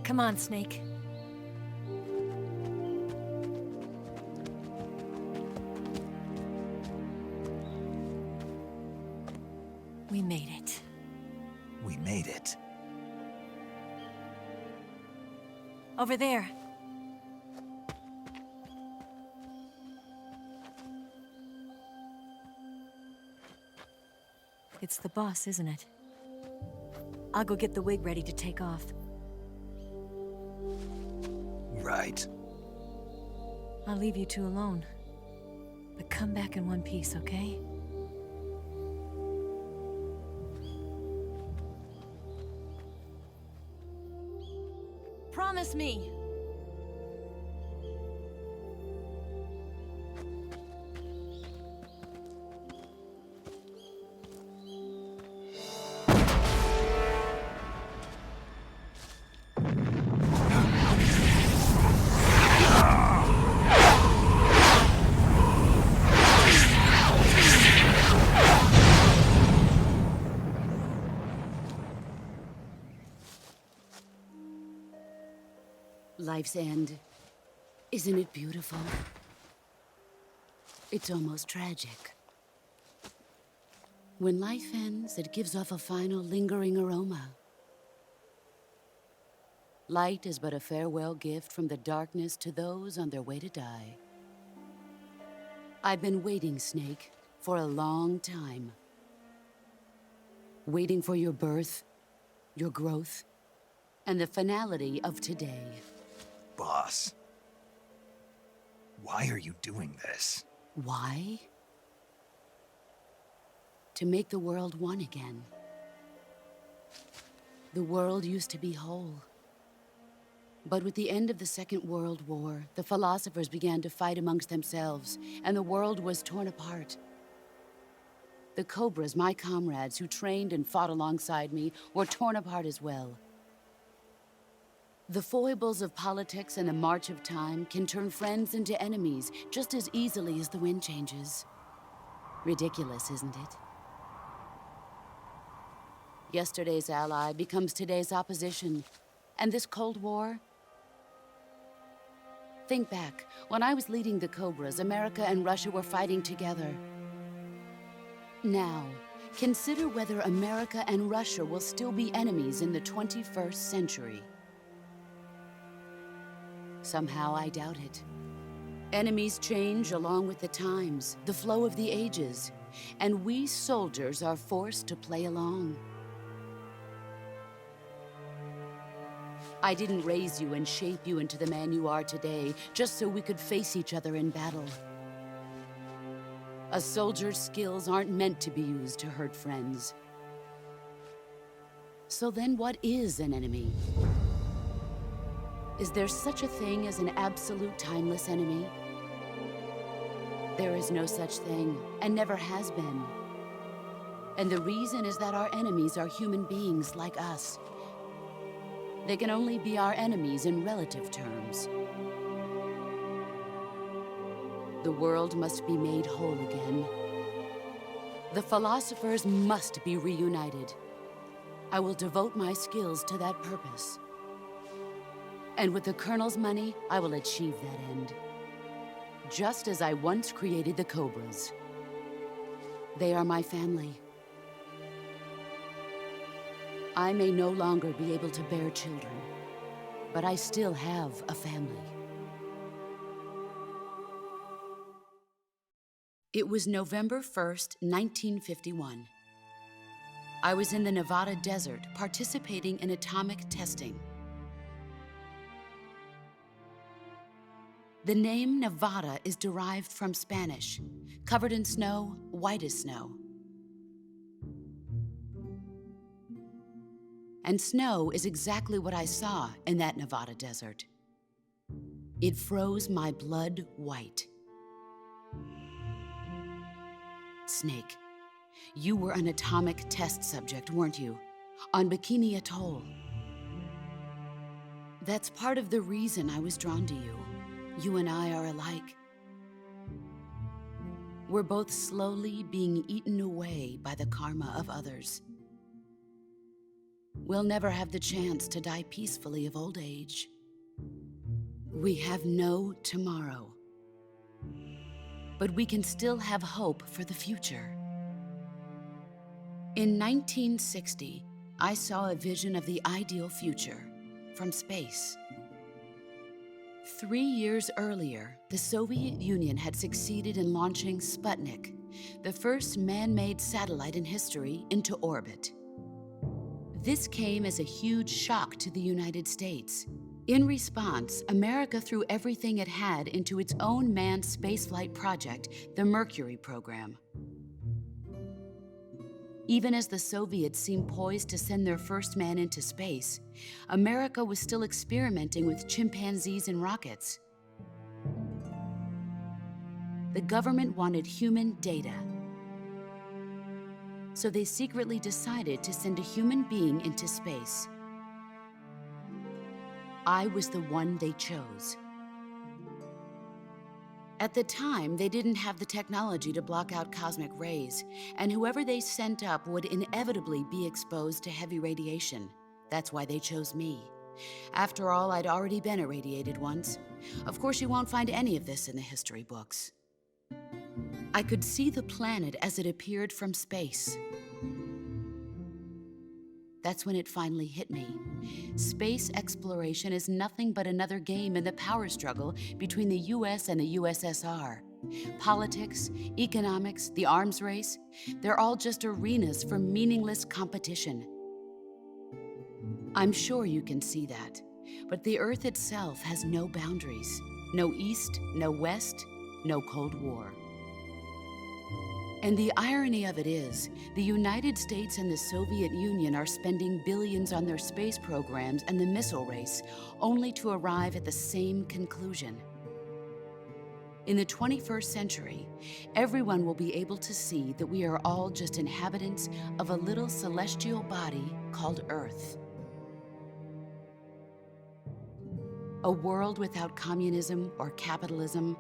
Speaker 8: Come on, Snake. We made it.
Speaker 4: We made it.
Speaker 8: Over there. It's the boss, isn't it? I'll go get the wig ready to take off.
Speaker 4: Right.
Speaker 8: I'll leave you two alone. But come back in one piece, okay? Promise me!
Speaker 3: Life's end. Isn't it beautiful? It's almost tragic. When life ends, it gives off a final lingering aroma. Light is but a farewell gift from the darkness to those on their way to die. I've been waiting, Snake, for a long time. Waiting for your birth, your growth, and the finality of today.
Speaker 4: Boss. Why are you doing this?
Speaker 3: Why? To make the world one again. The world used to be whole. But with the end of the Second World War, the philosophers began to fight amongst themselves, and the world was torn apart. The Cobras, my comrades who trained and fought alongside me, were torn apart as well. The foibles of politics and the march of time can turn friends into enemies just as easily as the wind changes. Ridiculous, isn't it? Yesterday's ally becomes today's opposition. And this Cold War? Think back. When I was leading the Cobras, America and Russia were fighting together. Now, consider whether America and Russia will still be enemies in the 21st century. Somehow I doubt it. Enemies change along with the times, the flow of the ages, and we soldiers are forced to play along. I didn't raise you and shape you into the man you are today just so we could face each other in battle. A soldier's skills aren't meant to be used to hurt friends. So then what is an enemy? Is there such a thing as an absolute timeless enemy? There is no such thing, and never has been. And the reason is that our enemies are human beings like us. They can only be our enemies in relative terms. The world must be made whole again. The philosophers must be reunited. I will devote my skills to that purpose. And with the Colonel's money, I will achieve that end. Just as I once created the Cobras. They are my family. I may no longer be able to bear children, but I still have a family. It was November 1st, 1951. I was in the Nevada desert participating in atomic testing. The name Nevada is derived from Spanish, covered in snow, white as snow. And snow is exactly what I saw in that Nevada desert. It froze my blood white. Snake, you were an atomic test subject, weren't you? On Bikini Atoll. That's part of the reason I was drawn to you. You and I are alike. We're both slowly being eaten away by the karma of others. we'll never have the chance to die peacefully of old age. We have no tomorrow. But we can still have hope for the future. In 1960, I saw a vision of the ideal future from space. 3 years earlier, the Soviet Union had succeeded in launching Sputnik, the first man-made satellite in history, into orbit. This came as a huge shock to the United States. In response, America threw everything it had into its own manned spaceflight project, the Mercury program. Even as the Soviets seemed poised to send their first man into space, America was still experimenting with chimpanzees and rockets. The government wanted human data, so they secretly decided to send a human being into space. I was the one they chose. At the time, they didn't have the technology to block out cosmic rays, and whoever they sent up would inevitably be exposed to heavy radiation. That's why they chose me. After all, I'd already been irradiated once. Of course, you won't find any of this in the history books. I could see the planet as it appeared from space. That's when it finally hit me. Space exploration is nothing but another game in the power struggle between the US and the USSR. Politics, economics, the arms race, they're all just arenas for meaningless competition. I'm sure you can see that, but the Earth itself has no boundaries. No East, no West, no Cold War. And the irony of it is, the United States and the Soviet Union are spending billions on their space programs and the missile race, only to arrive at the same conclusion. In the 21st century, everyone will be able to see that we are all just inhabitants of a little celestial body called Earth. A world without communism or capitalism,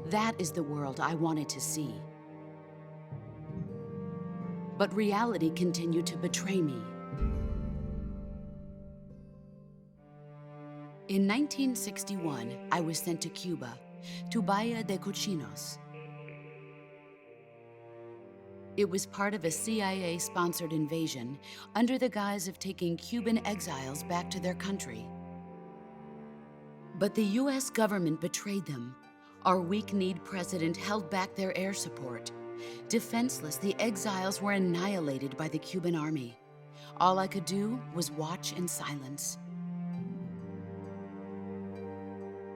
Speaker 3: that is the world I wanted to see. But reality continued to betray me. In 1961, I was sent to Cuba, to Bahia de Cochinos. It was part of a CIA-sponsored invasion under the guise of taking Cuban exiles back to their country. But the US government betrayed them. Our weak-kneed president held back their air support. Defenseless, the exiles were annihilated by the Cuban army. All I could do was watch in silence.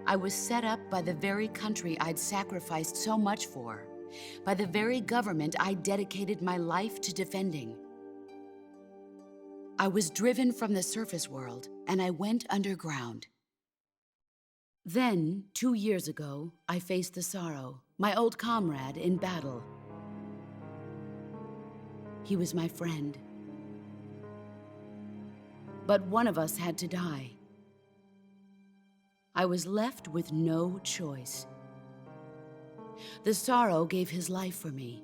Speaker 3: I was set up by the very country I'd sacrificed so much for, by the very government I dedicated my life to defending. I was driven from the surface world, and I went underground. Then, 2 years ago, I faced the Sorrow, my old comrade in battle. He was my friend. But one of us had to die. I was left with no choice. The Sorrow gave his life for me.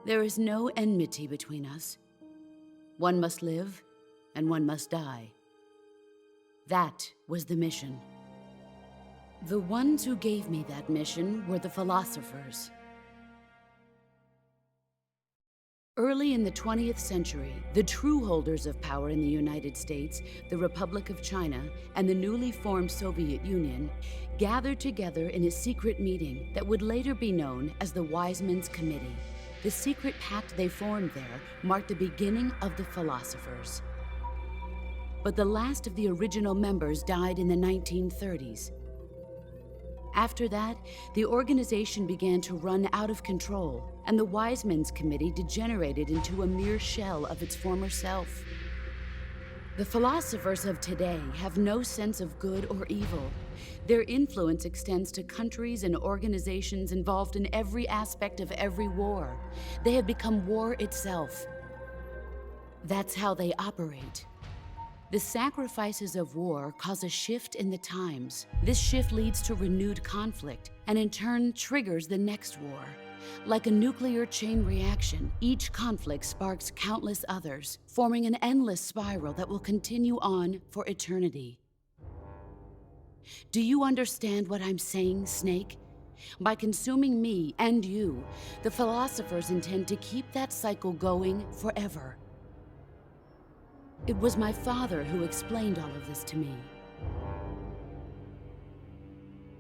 Speaker 3: There is no enmity between us. One must live, and one must die. That was the mission. The ones who gave me that mission were the philosophers. Early in the 20th century, the true holders of power in the United States, the Republic of China, and the newly formed Soviet Union gathered together in a secret meeting that would later be known as the Wise Men's Committee. The secret pact they formed there marked the beginning of the philosophers. But the last of the original members died in the 1930s. After that, the organization began to run out of control, and the Wise Men's Committee degenerated into a mere shell of its former self. The philosophers of today have no sense of good or evil. Their influence extends to countries and organizations involved in every aspect of every war. They have become war itself. That's how they operate. The sacrifices of war cause a shift in the times. This shift leads to renewed conflict, and in turn triggers the next war. Like a nuclear chain reaction, each conflict sparks countless others, forming an endless spiral that will continue on for eternity. Do you understand what I'm saying, Snake? By consuming me and you, the philosophers intend to keep that cycle going forever. It was my father who explained all of this to me.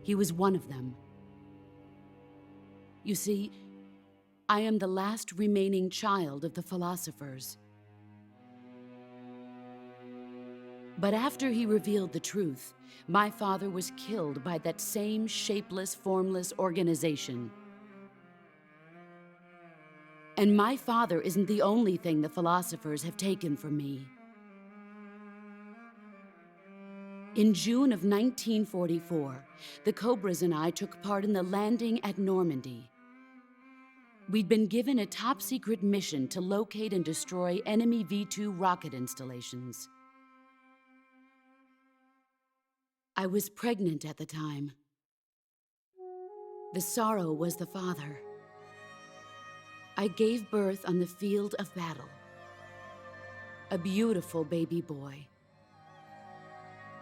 Speaker 3: He was one of them. You see, I am the last remaining child of the philosophers. But after he revealed the truth, my father was killed by that same shapeless, formless organization. And my father isn't the only thing the philosophers have taken from me. In June of 1944, the Cobras and I took part in the landing at Normandy. We'd been given a top-secret mission to locate and destroy enemy V-2 rocket installations. I was pregnant at the time. The sorrow was the father. I gave birth on the field of battle. A beautiful baby boy.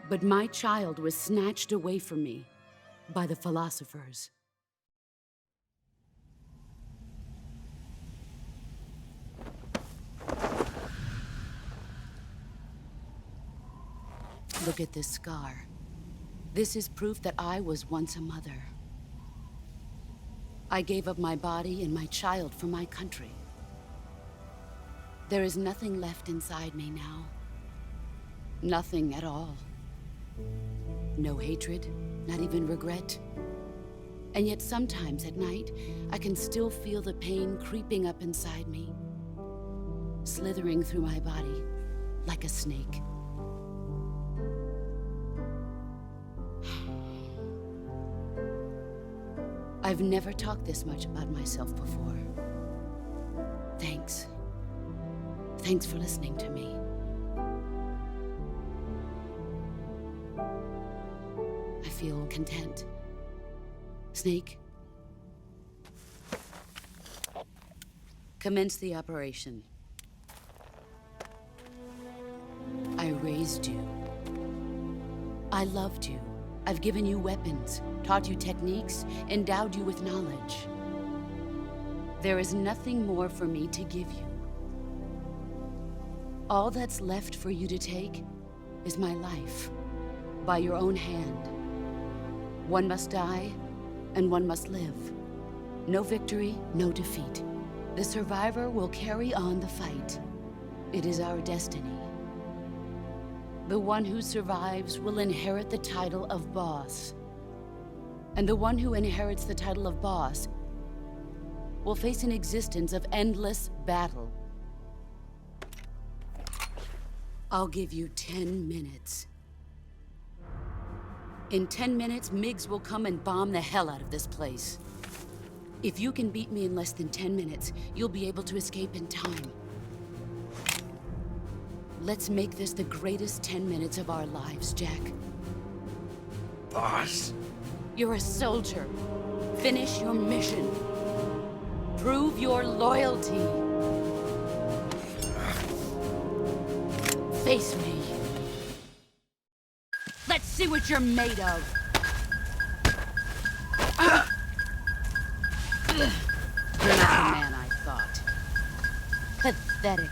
Speaker 3: But my child was snatched away from me by the philosophers. Look at this scar. This is proof that I was once a mother. I gave up my body and my child for my country. There is nothing left inside me now. Nothing at all. No hatred, not even regret. And yet sometimes at night, I can still feel the pain creeping up inside me, slithering through my body like a snake. I've never talked this much about myself before. Thanks. Thanks for listening to me. I feel content. Snake, commence the operation. I raised you. I loved you. I've given you weapons, taught you techniques, endowed you with knowledge. There is nothing more for me to give you. All that's left for you to take is my life, by your own hand. One must die, and one must live. No victory, no defeat. The survivor will carry on the fight. It is our destiny. The one who survives will inherit the title of boss. And the one who inherits the title of boss will face an existence of endless battle. I'll give you 10 minutes. In 10 minutes, MiGs will come and bomb the hell out of this place. If you can beat me in less than 10 minutes, you'll be able to escape in time. Let's make this the greatest 10 minutes of our lives, Jack.
Speaker 5: Boss?
Speaker 3: You're a soldier. Finish your mission. Prove your loyalty. Face me. Let's see what you're made of. You're not the man I thought. Pathetic.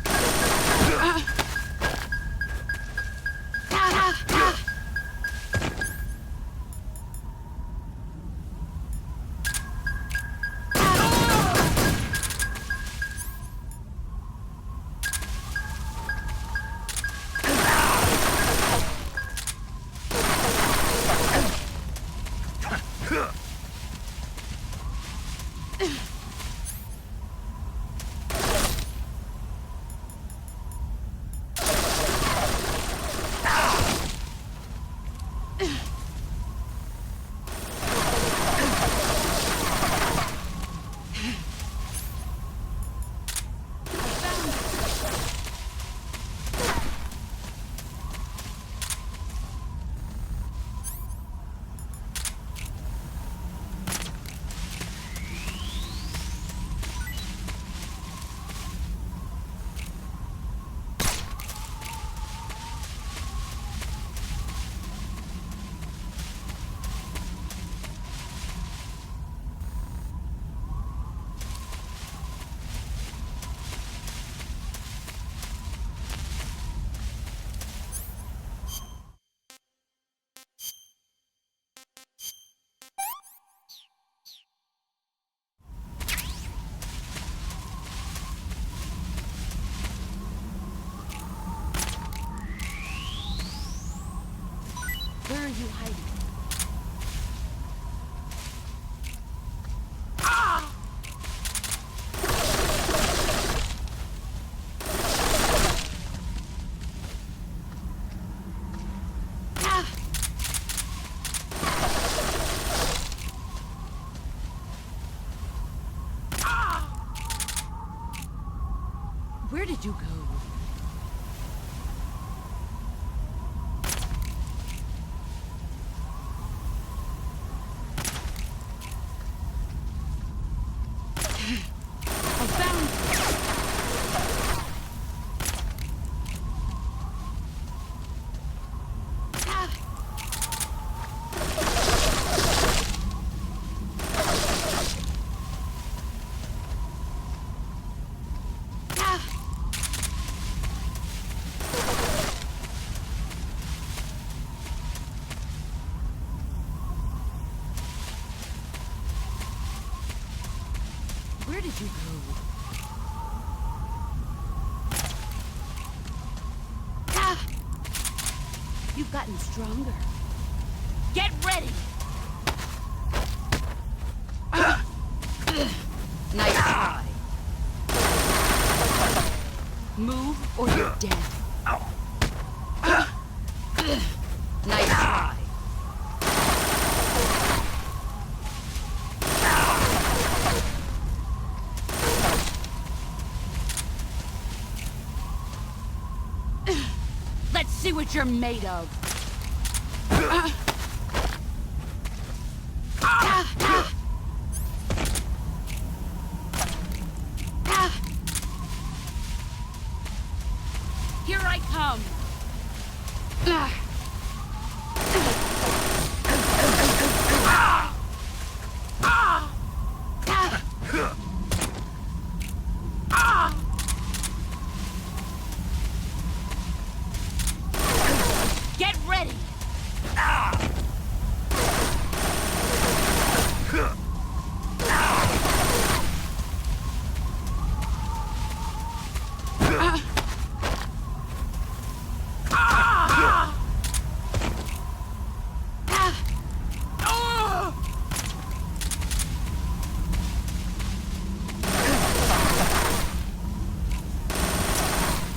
Speaker 3: did you go? I found you. Where did you go? You've gotten stronger. Get ready! Nice try. Move or you're dead. Nice try. Let's see what you're made of. Here I come. Get ready.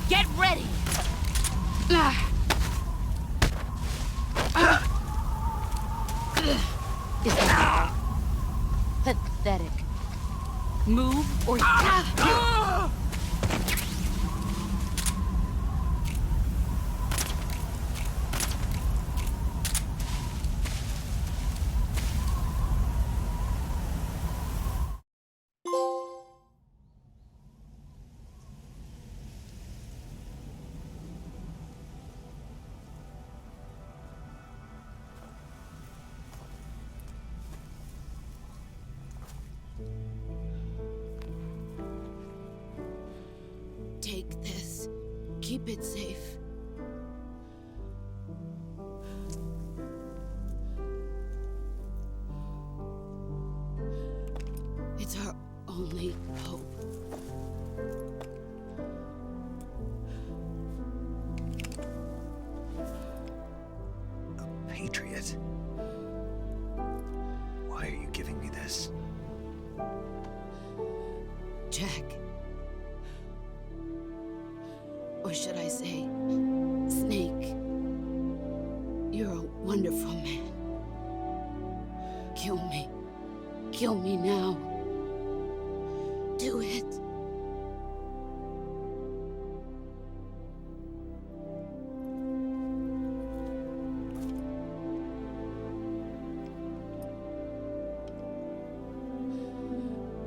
Speaker 3: Get ready. Is that pathetic? Move or take this. Keep it safe. It's our only hope.
Speaker 4: A patriot? Why are you giving me this?
Speaker 3: Jack. Or should I say, Snake? You're a wonderful man. Kill me. Kill me now. Do it.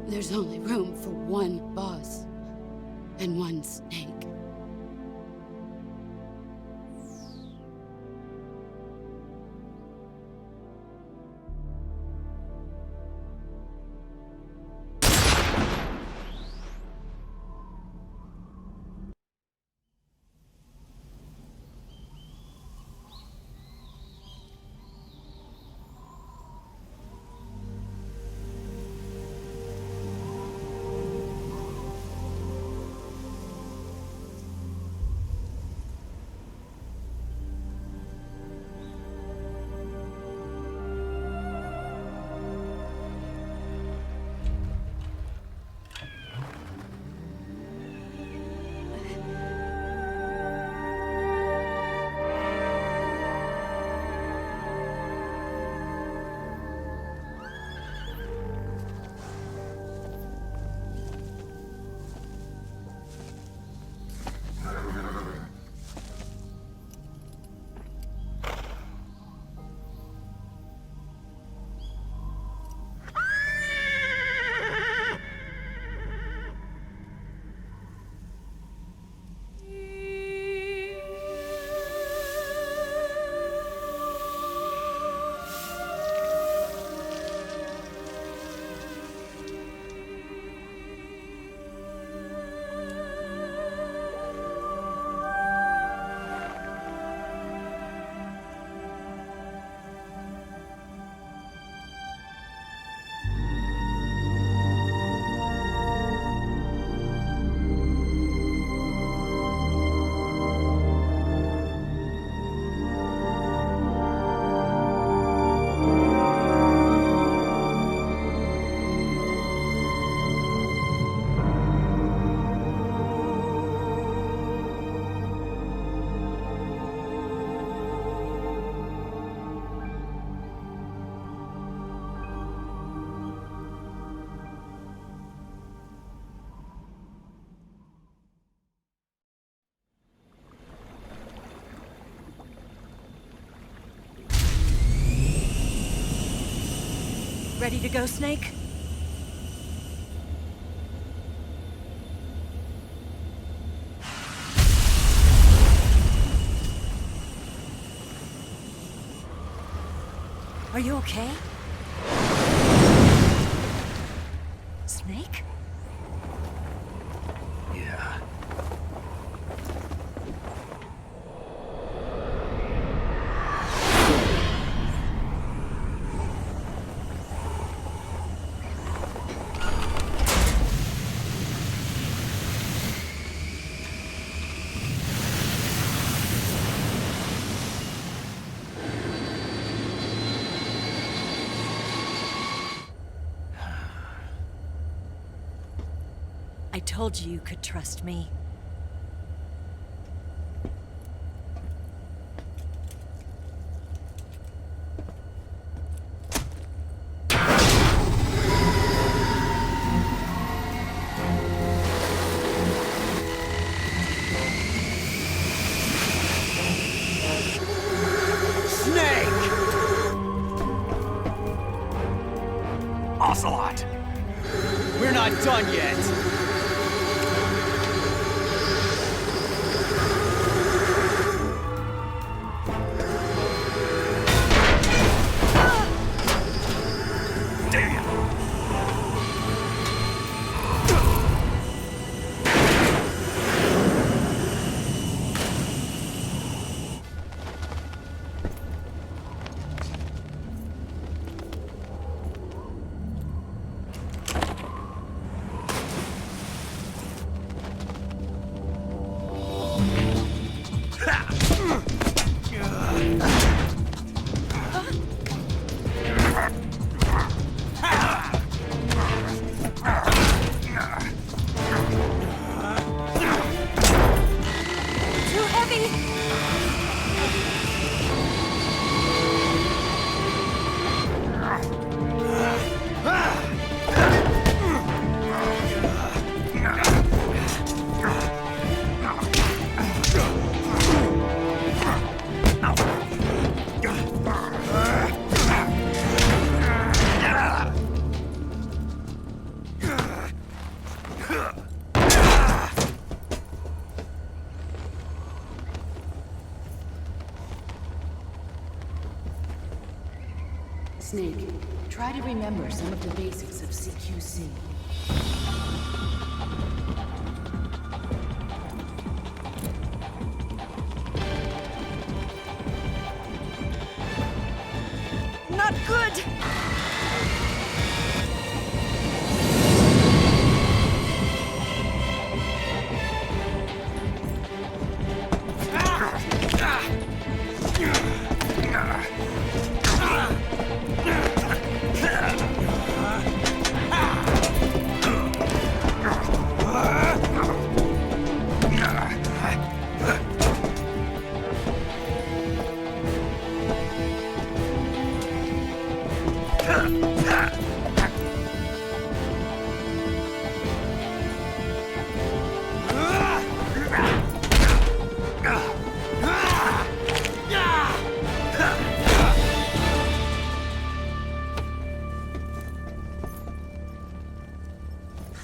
Speaker 3: There's only room for one boss and one snake.
Speaker 8: Ready to go, Snake? Are you okay? Snake?
Speaker 4: Yeah.
Speaker 8: I told you you could trust me.
Speaker 2: Ocelot! We're not done yet!
Speaker 8: Too heavy!
Speaker 3: Snake, try to remember some of the basics of CQC.
Speaker 8: Not good!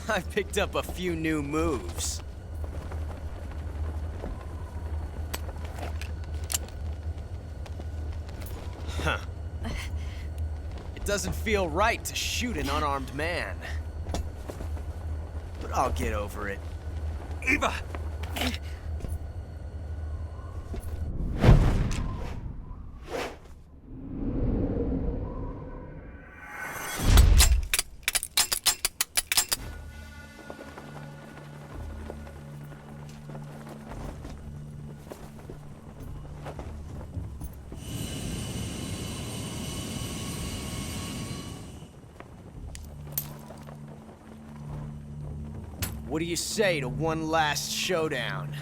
Speaker 2: I picked up a few new moves. Huh. It doesn't feel right to shoot an unarmed man. But I'll get over it.
Speaker 4: Eva!
Speaker 2: What do you say to one last showdown?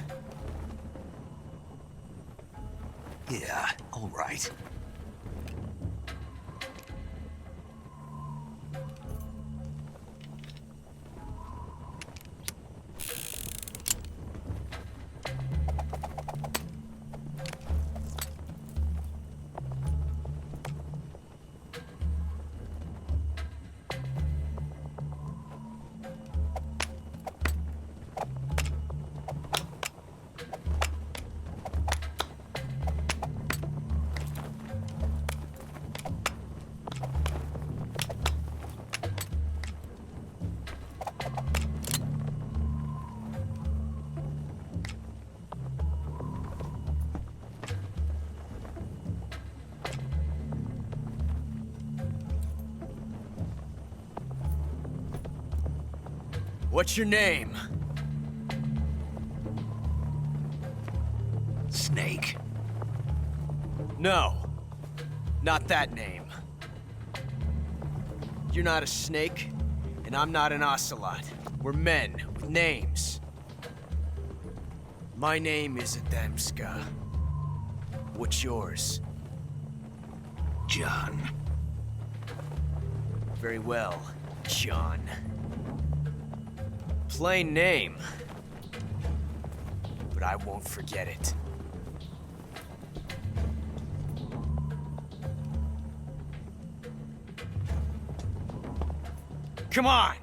Speaker 4: Yeah, all right.
Speaker 2: What's your name?
Speaker 4: Snake.
Speaker 2: No. Not that name. You're not a snake, and I'm not an ocelot. We're men with names. My name is Adamska. What's yours?
Speaker 4: John.
Speaker 2: Very well, John. Plain name. But I won't forget it. Come on!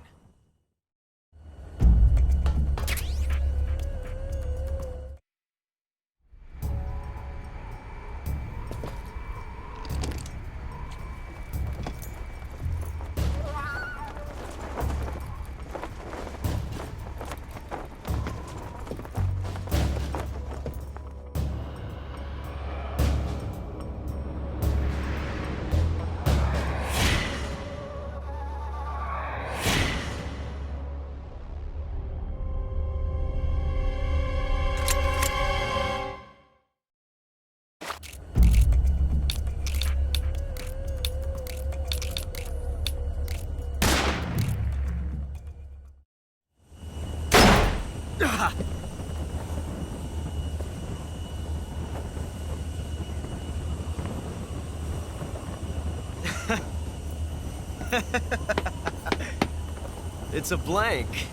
Speaker 2: It's a blank.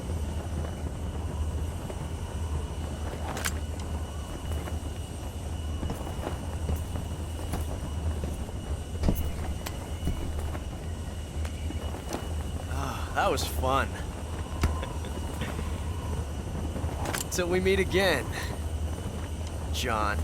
Speaker 2: That was fun. Till we meet again, John.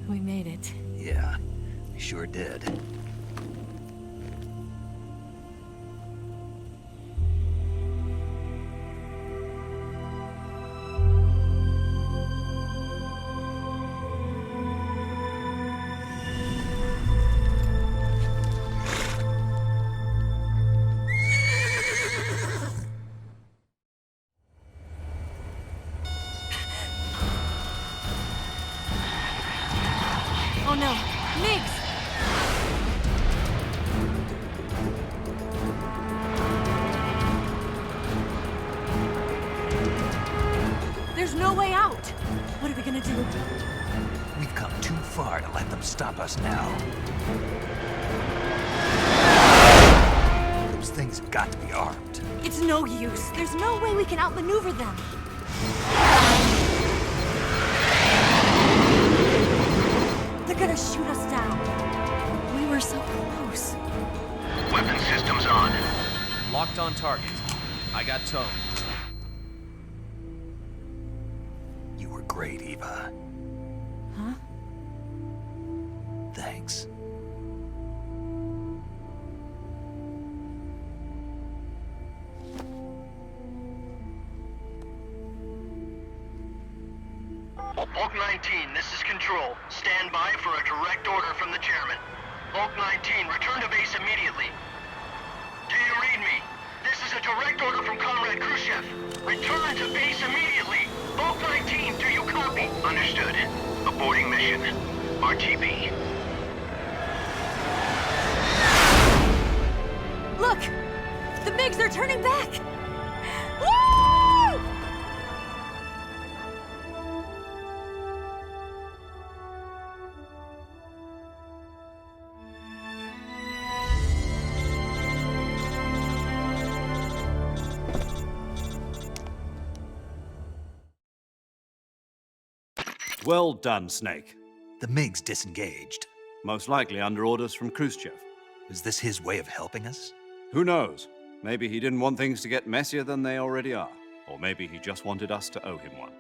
Speaker 8: We made it.
Speaker 4: Yeah, we sure did.
Speaker 8: Oh no, Migs! There's no way out! What are we gonna do?
Speaker 4: We've come too far to let them stop us now. Those things have got to be armed.
Speaker 8: It's no use. There's no way we can outmaneuver them. They're gonna shoot us down. We were so close.
Speaker 5: Weapon systems on.
Speaker 10: Locked on target. I got towed.
Speaker 4: You were great, Eva.
Speaker 8: Huh?
Speaker 4: Thanks.
Speaker 5: Bulk 19, this is Control. Stand by for a direct order from the chairman. Bulk 19, return to base immediately. Do you read me? This is a direct order from Comrade Khrushchev. Return to base immediately. Bulk 19, do you copy? Understood. Aborting mission. RTB.
Speaker 8: Look! The MiGs are turning back! Woo!
Speaker 10: Well done, Snake.
Speaker 4: The MiGs disengaged.
Speaker 10: Most likely under orders from Khrushchev.
Speaker 4: Is this his way of helping us?
Speaker 10: Who knows? Maybe he didn't want things to get messier than they already are. Or maybe he just wanted us to owe him one.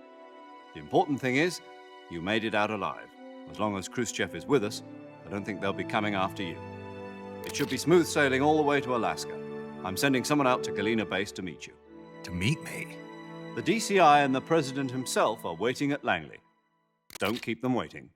Speaker 10: The important thing is, you made it out alive. As long as Khrushchev is with us, I don't think they'll be coming after you. It should be smooth sailing all the way to Alaska. I'm sending someone out to Galena Base to meet you.
Speaker 4: To meet me?
Speaker 10: The DCI and the President himself are waiting at Langley. Don't keep them waiting.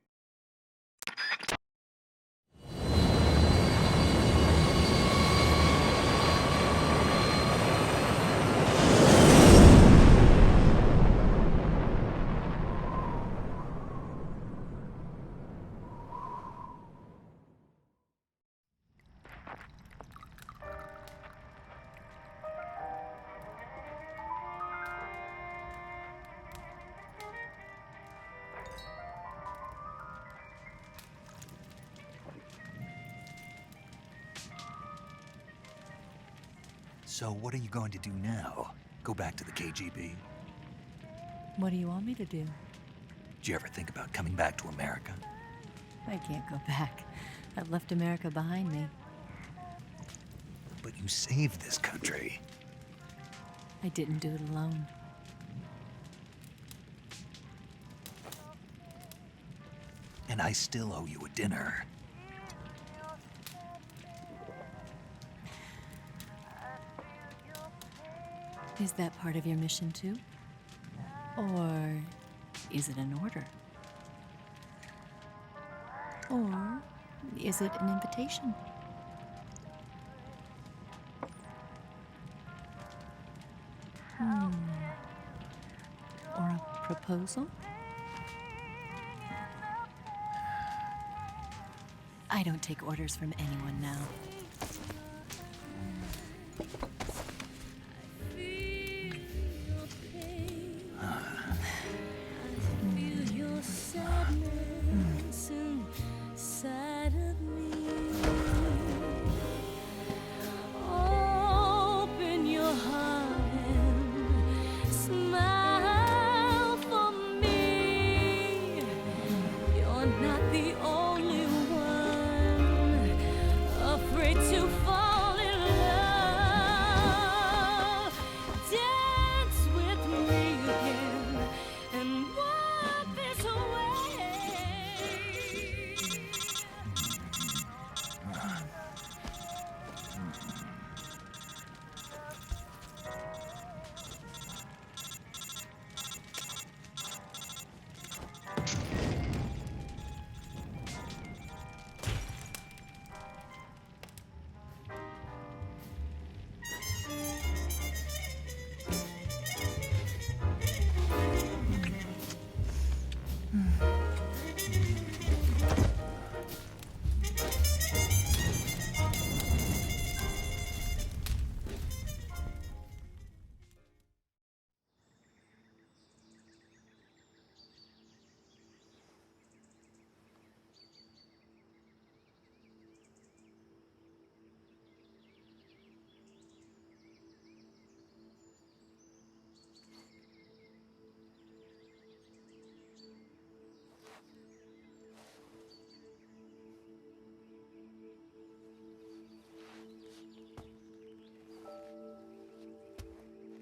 Speaker 4: So what are you going to do now? Go back to the KGB?
Speaker 8: What do you want me to do?
Speaker 4: Did you ever think about coming back to America?
Speaker 8: I can't go back. I've left America behind me.
Speaker 4: But you saved this country.
Speaker 8: I didn't do it alone.
Speaker 4: And I still owe you a dinner.
Speaker 8: Is that part of your mission too? Or is it an order? Or is it an invitation? Or a proposal? I don't take orders from anyone now.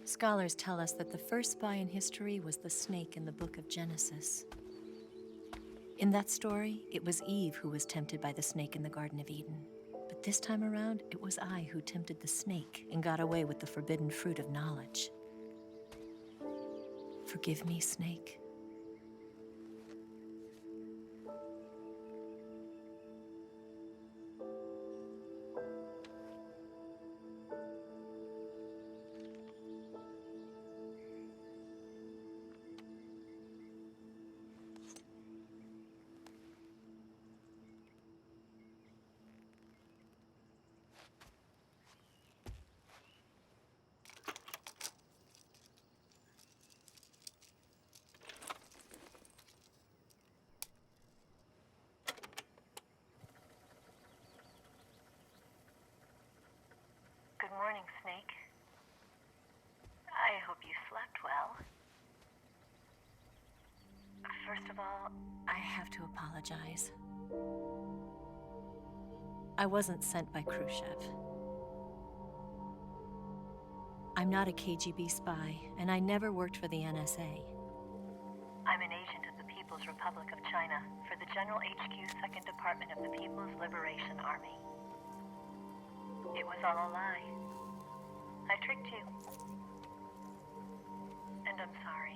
Speaker 8: Scholars tell us that the first spy in history was the snake in the book of Genesis. In that story, it was Eve who was tempted by the snake in the Garden of Eden. But this time around, it was I who tempted the snake and got away with the forbidden fruit of knowledge. Forgive me, Snake. of all, I have to apologize. I wasn't sent by Khrushchev. I'm not a KGB spy, and I never worked for the NSA. I'm an agent of the People's Republic of China for the General HQ 2nd Department of the People's Liberation Army. It was all a lie. I tricked you. And I'm sorry.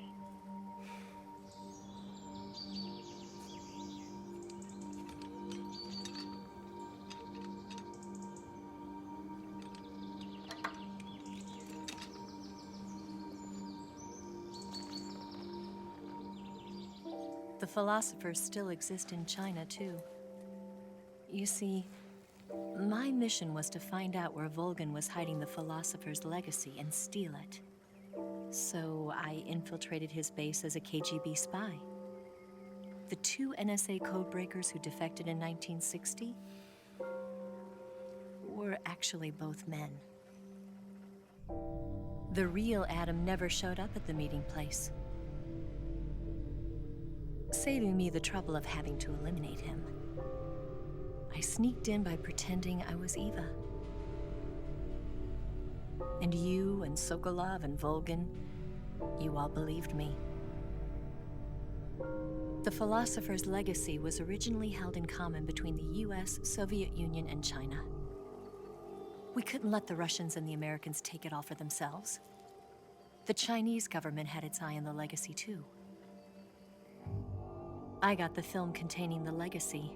Speaker 8: The philosophers still exist in China, too. You see, my mission was to find out where Volgan was hiding the philosopher's legacy and steal it. So I infiltrated his base as a KGB spy. The 2 NSA codebreakers who defected in 1960 were actually both men. The real Adam never showed up at the meeting place, saving me the trouble of having to eliminate him. I sneaked in by pretending I was Eva. And you and Sokolov and Volgan, you all believed me. The philosopher's legacy was originally held in common between the US, Soviet Union, and China. We couldn't let the Russians and the Americans take it all for themselves. The Chinese government had its eye on the legacy, too. I got the film containing the legacy,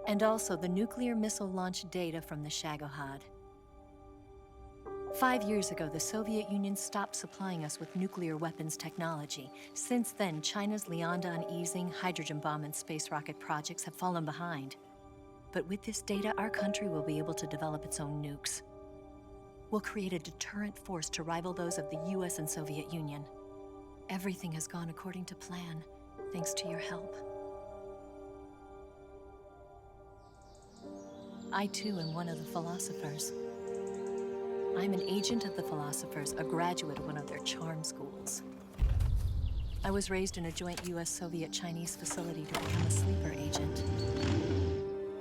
Speaker 8: and also the nuclear missile launch data from the Shagohod. 5 years ago, the Soviet Union stopped supplying us with nuclear weapons technology. Since then, China's Liaodong easing, hydrogen bomb, and space rocket projects have fallen behind. But with this data, our country will be able to develop its own nukes. We'll create a deterrent force to rival those of the US and Soviet Union. Everything has gone according to plan, thanks to your help. I too am one of the philosophers. I'm an agent of the philosophers, a graduate of one of their charm schools. I was raised in a joint US-Soviet-Chinese facility to become a sleeper agent.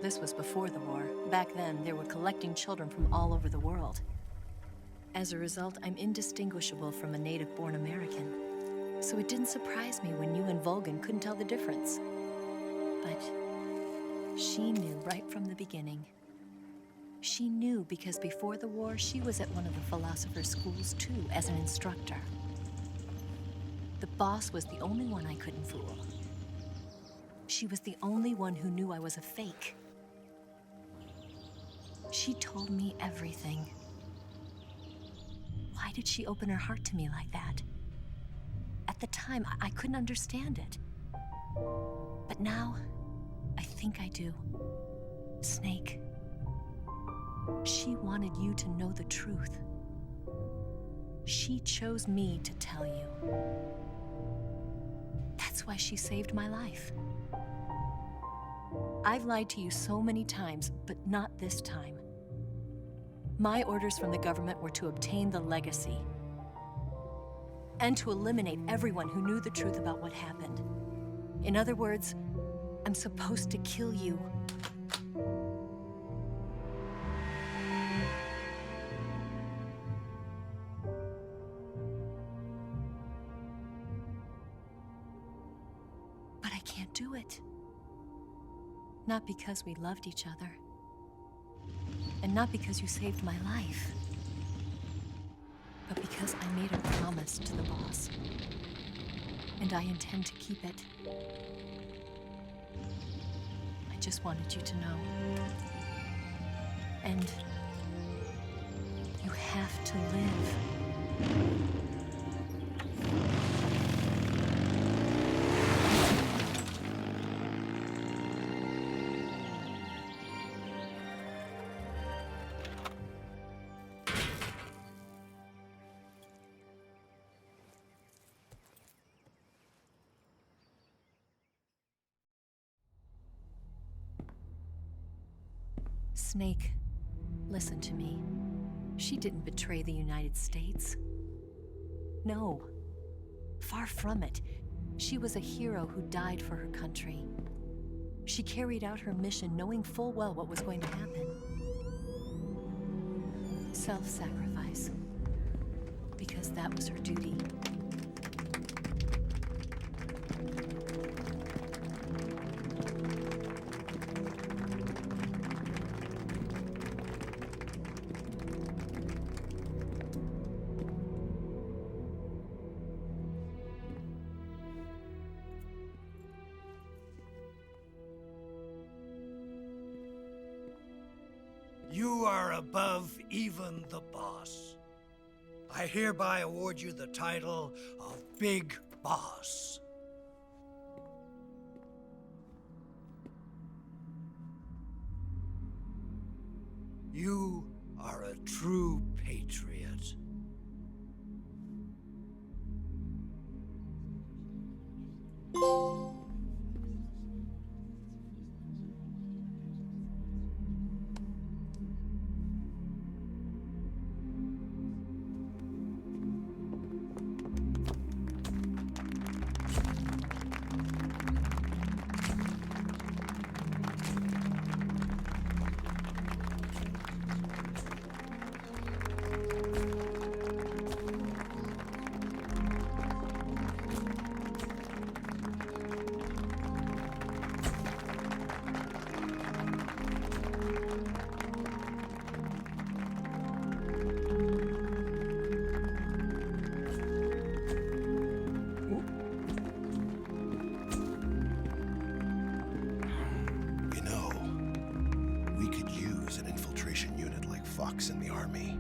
Speaker 8: This was before the war. Back then, they were collecting children from all over the world. As a result, I'm indistinguishable from a native-born American. So it didn't surprise me when you and Volgan couldn't tell the difference. But she knew right from the beginning. She knew because before the war, she was at one of the philosopher's schools too, as an instructor. The boss was the only one I couldn't fool. She was the only one who knew I was a fake. She told me everything. Why did she open her heart to me like that? At the time, I couldn't understand it. But now, I think I do. Snake. She wanted you to know the truth. She chose me to tell you. That's why she saved my life. I've lied to you so many times, but not this time. My orders from the government were to obtain the legacy and to eliminate everyone who knew the truth about what happened. In other words, I'm supposed to kill you. But I can't do it. Not because we loved each other. And not because you saved my life. But because I made a promise to the boss. And I intend to keep it. I just wanted you to know. And you have to live. Snake, listen to me. She didn't betray the United States. No, far from it. She was a hero who died for her country. She carried out her mission knowing full well what was going to happen. Self-sacrifice. Because that was her duty.
Speaker 11: You are above even the boss. I hereby award you the title of Big Boss. You are a true patriot.
Speaker 12: In the army.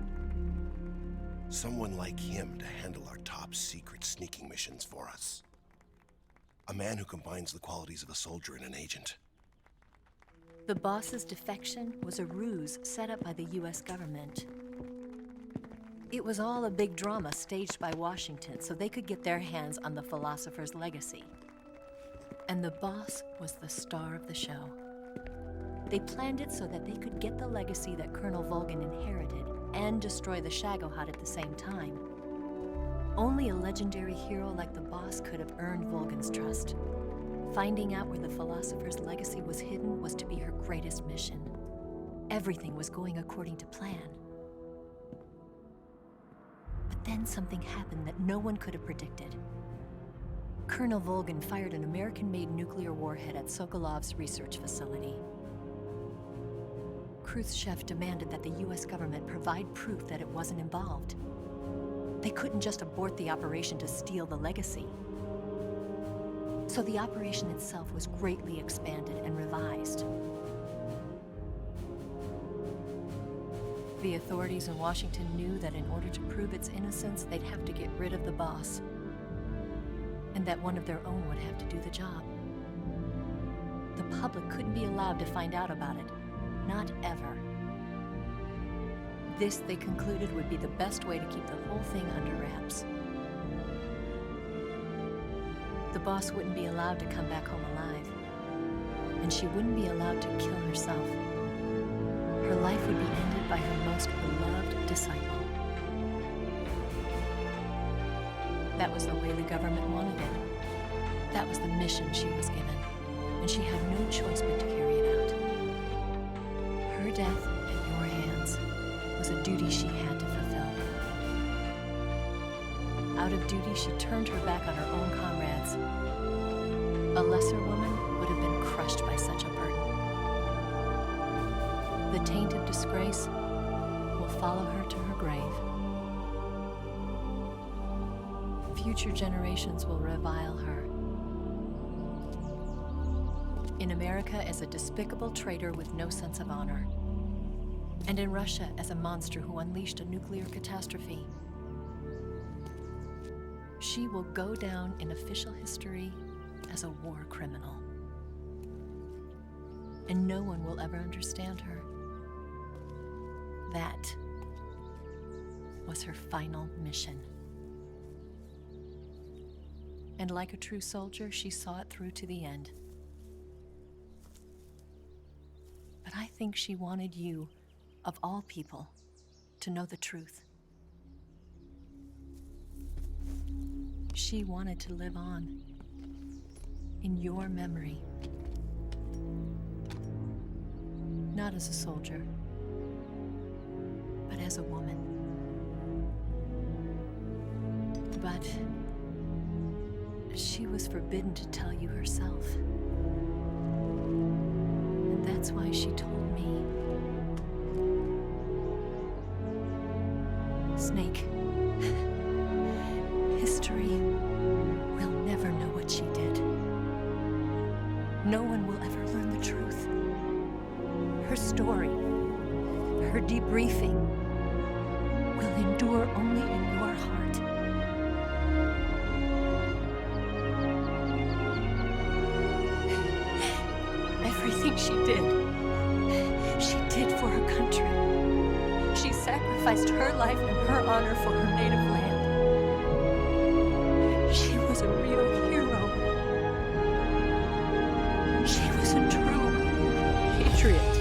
Speaker 12: Someone like him to handle our top secret sneaking missions for us. A man who combines the qualities of a soldier and an agent.
Speaker 8: The boss's defection was a ruse set up by the US government. It was all a big drama staged by Washington so they could get their hands on the philosopher's legacy. And the boss was the star of the show. They planned it so that they could get the legacy that Colonel Volgin inherited and destroy the Shagohod at the same time. Only a legendary hero like the boss could have earned Volgin's trust. Finding out where the philosopher's legacy was hidden was to be her greatest mission. Everything was going according to plan. But then something happened that no one could have predicted. Colonel Volgin fired an American-made nuclear warhead at Sokolov's research facility. Khrushchev demanded that the US government provide proof that it wasn't involved. They couldn't just abort the operation to steal the legacy. So the operation itself was greatly expanded and revised. The authorities in Washington knew that in order to prove its innocence, they'd have to get rid of the boss, and that one of their own would have to do the job. The public couldn't be allowed to find out about it. Not ever. This, they concluded, would be the best way to keep the whole thing under wraps. The boss wouldn't be allowed to come back home alive, and she wouldn't be allowed to kill herself. Her life would be ended by her most beloved disciple. That was the way the government wanted it. That was the mission she was given, and she had no choice but to carry it out. Her death at your hands was a duty she had to fulfill. Out of duty, she turned her back on her own comrades. A lesser woman would have been crushed by such a burden. The taint of disgrace will follow her to her grave. Future generations will revile her. In America as a despicable traitor with no sense of honor. And in Russia as a monster who unleashed a nuclear catastrophe. She will go down in official history as a war criminal. And no one will ever understand her. That was her final mission. And like a true soldier, she saw it through to the end. But I think she wanted you, of all people, to know the truth. She wanted to live on. in your memory. Not as a soldier, but as a woman. But she was forbidden to tell you herself. And that's why she told me. Snake, history will never know what she did. No one will ever learn the truth. Her story, her debriefing, will endure only in your heart. Everything she did for her country. She sacrificed her life and her honor for her native land. She was a real hero. She was a true patriot.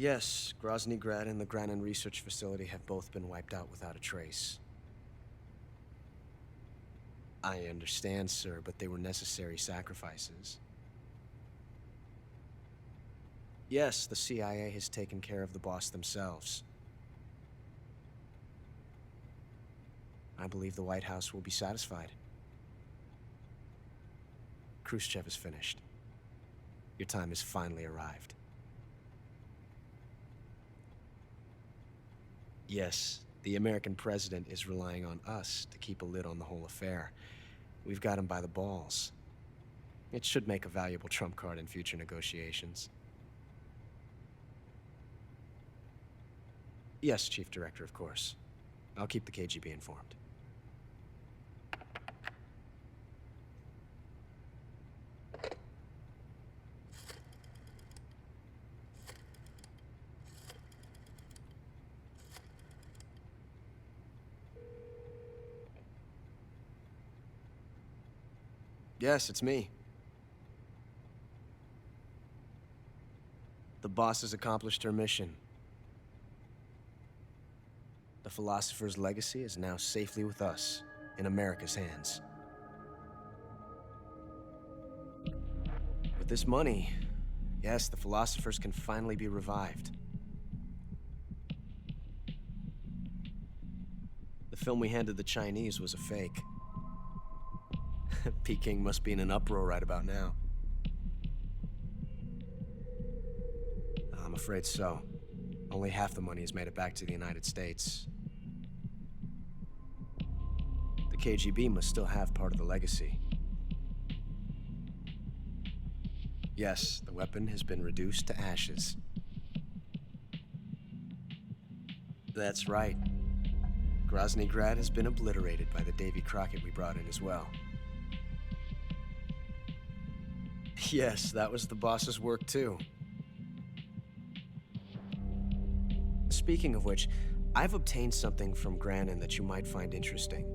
Speaker 2: Yes, Grozny Grad and the Granin Research Facility have both been wiped out without a trace. I understand, sir, but they were necessary sacrifices. Yes, the CIA has taken care of the boss themselves. I believe the White House will be satisfied. Khrushchev is finished. Your time has finally arrived. Yes, the American president is relying on us to keep a lid on the whole affair. We've got him by the balls. It should make a valuable trump card in future negotiations. Yes, Chief Director, of course. I'll keep the KGB informed. Yes, it's me. The boss has accomplished her mission. The philosopher's legacy is now safely with us, in America's hands. With this money, yes, the philosophers can finally be revived. The film we handed the Chinese was a fake. Peking must be in an uproar right about now. I'm afraid so. Only half the money has made it back to the United States. The KGB must still have part of the legacy. Yes, the weapon has been reduced to ashes. That's right. Grozny Grad has been obliterated by the Davy Crockett we brought in as well. Yes, that was the boss's work too. Speaking of which, I've obtained something from Granin that you might find interesting.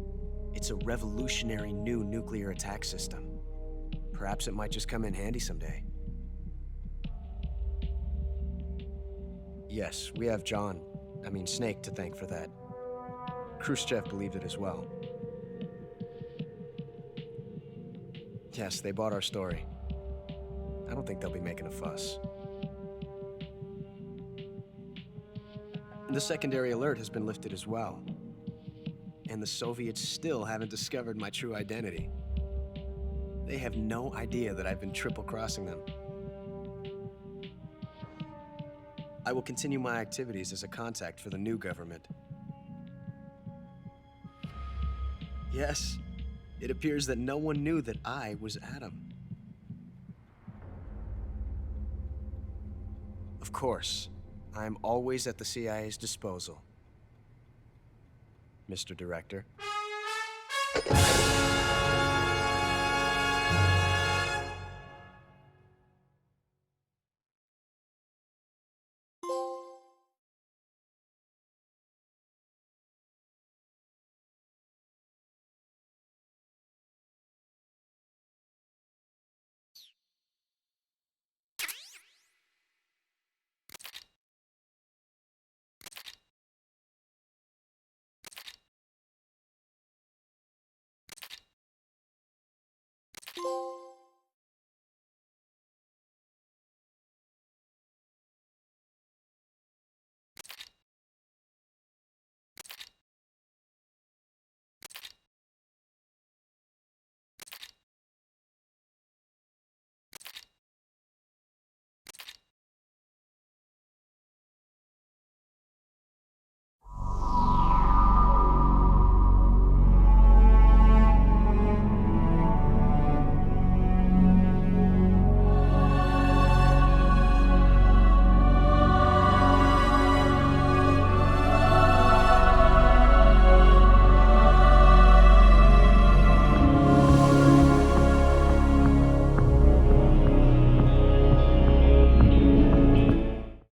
Speaker 2: It's a revolutionary new nuclear attack system. Perhaps it might just come in handy someday. Yes, we have Snake to thank for that. Khrushchev believed it as well. Yes, they bought our story. I don't think they'll be making a fuss. The secondary alert has been lifted as well. And the Soviets still haven't discovered my true identity. They have no idea that I've been triple-crossing them. I will continue my activities as a contact for the new government. Yes, it appears that no one knew that I was Adam. Of course, I'm always at the CIA's disposal, Mr. Director.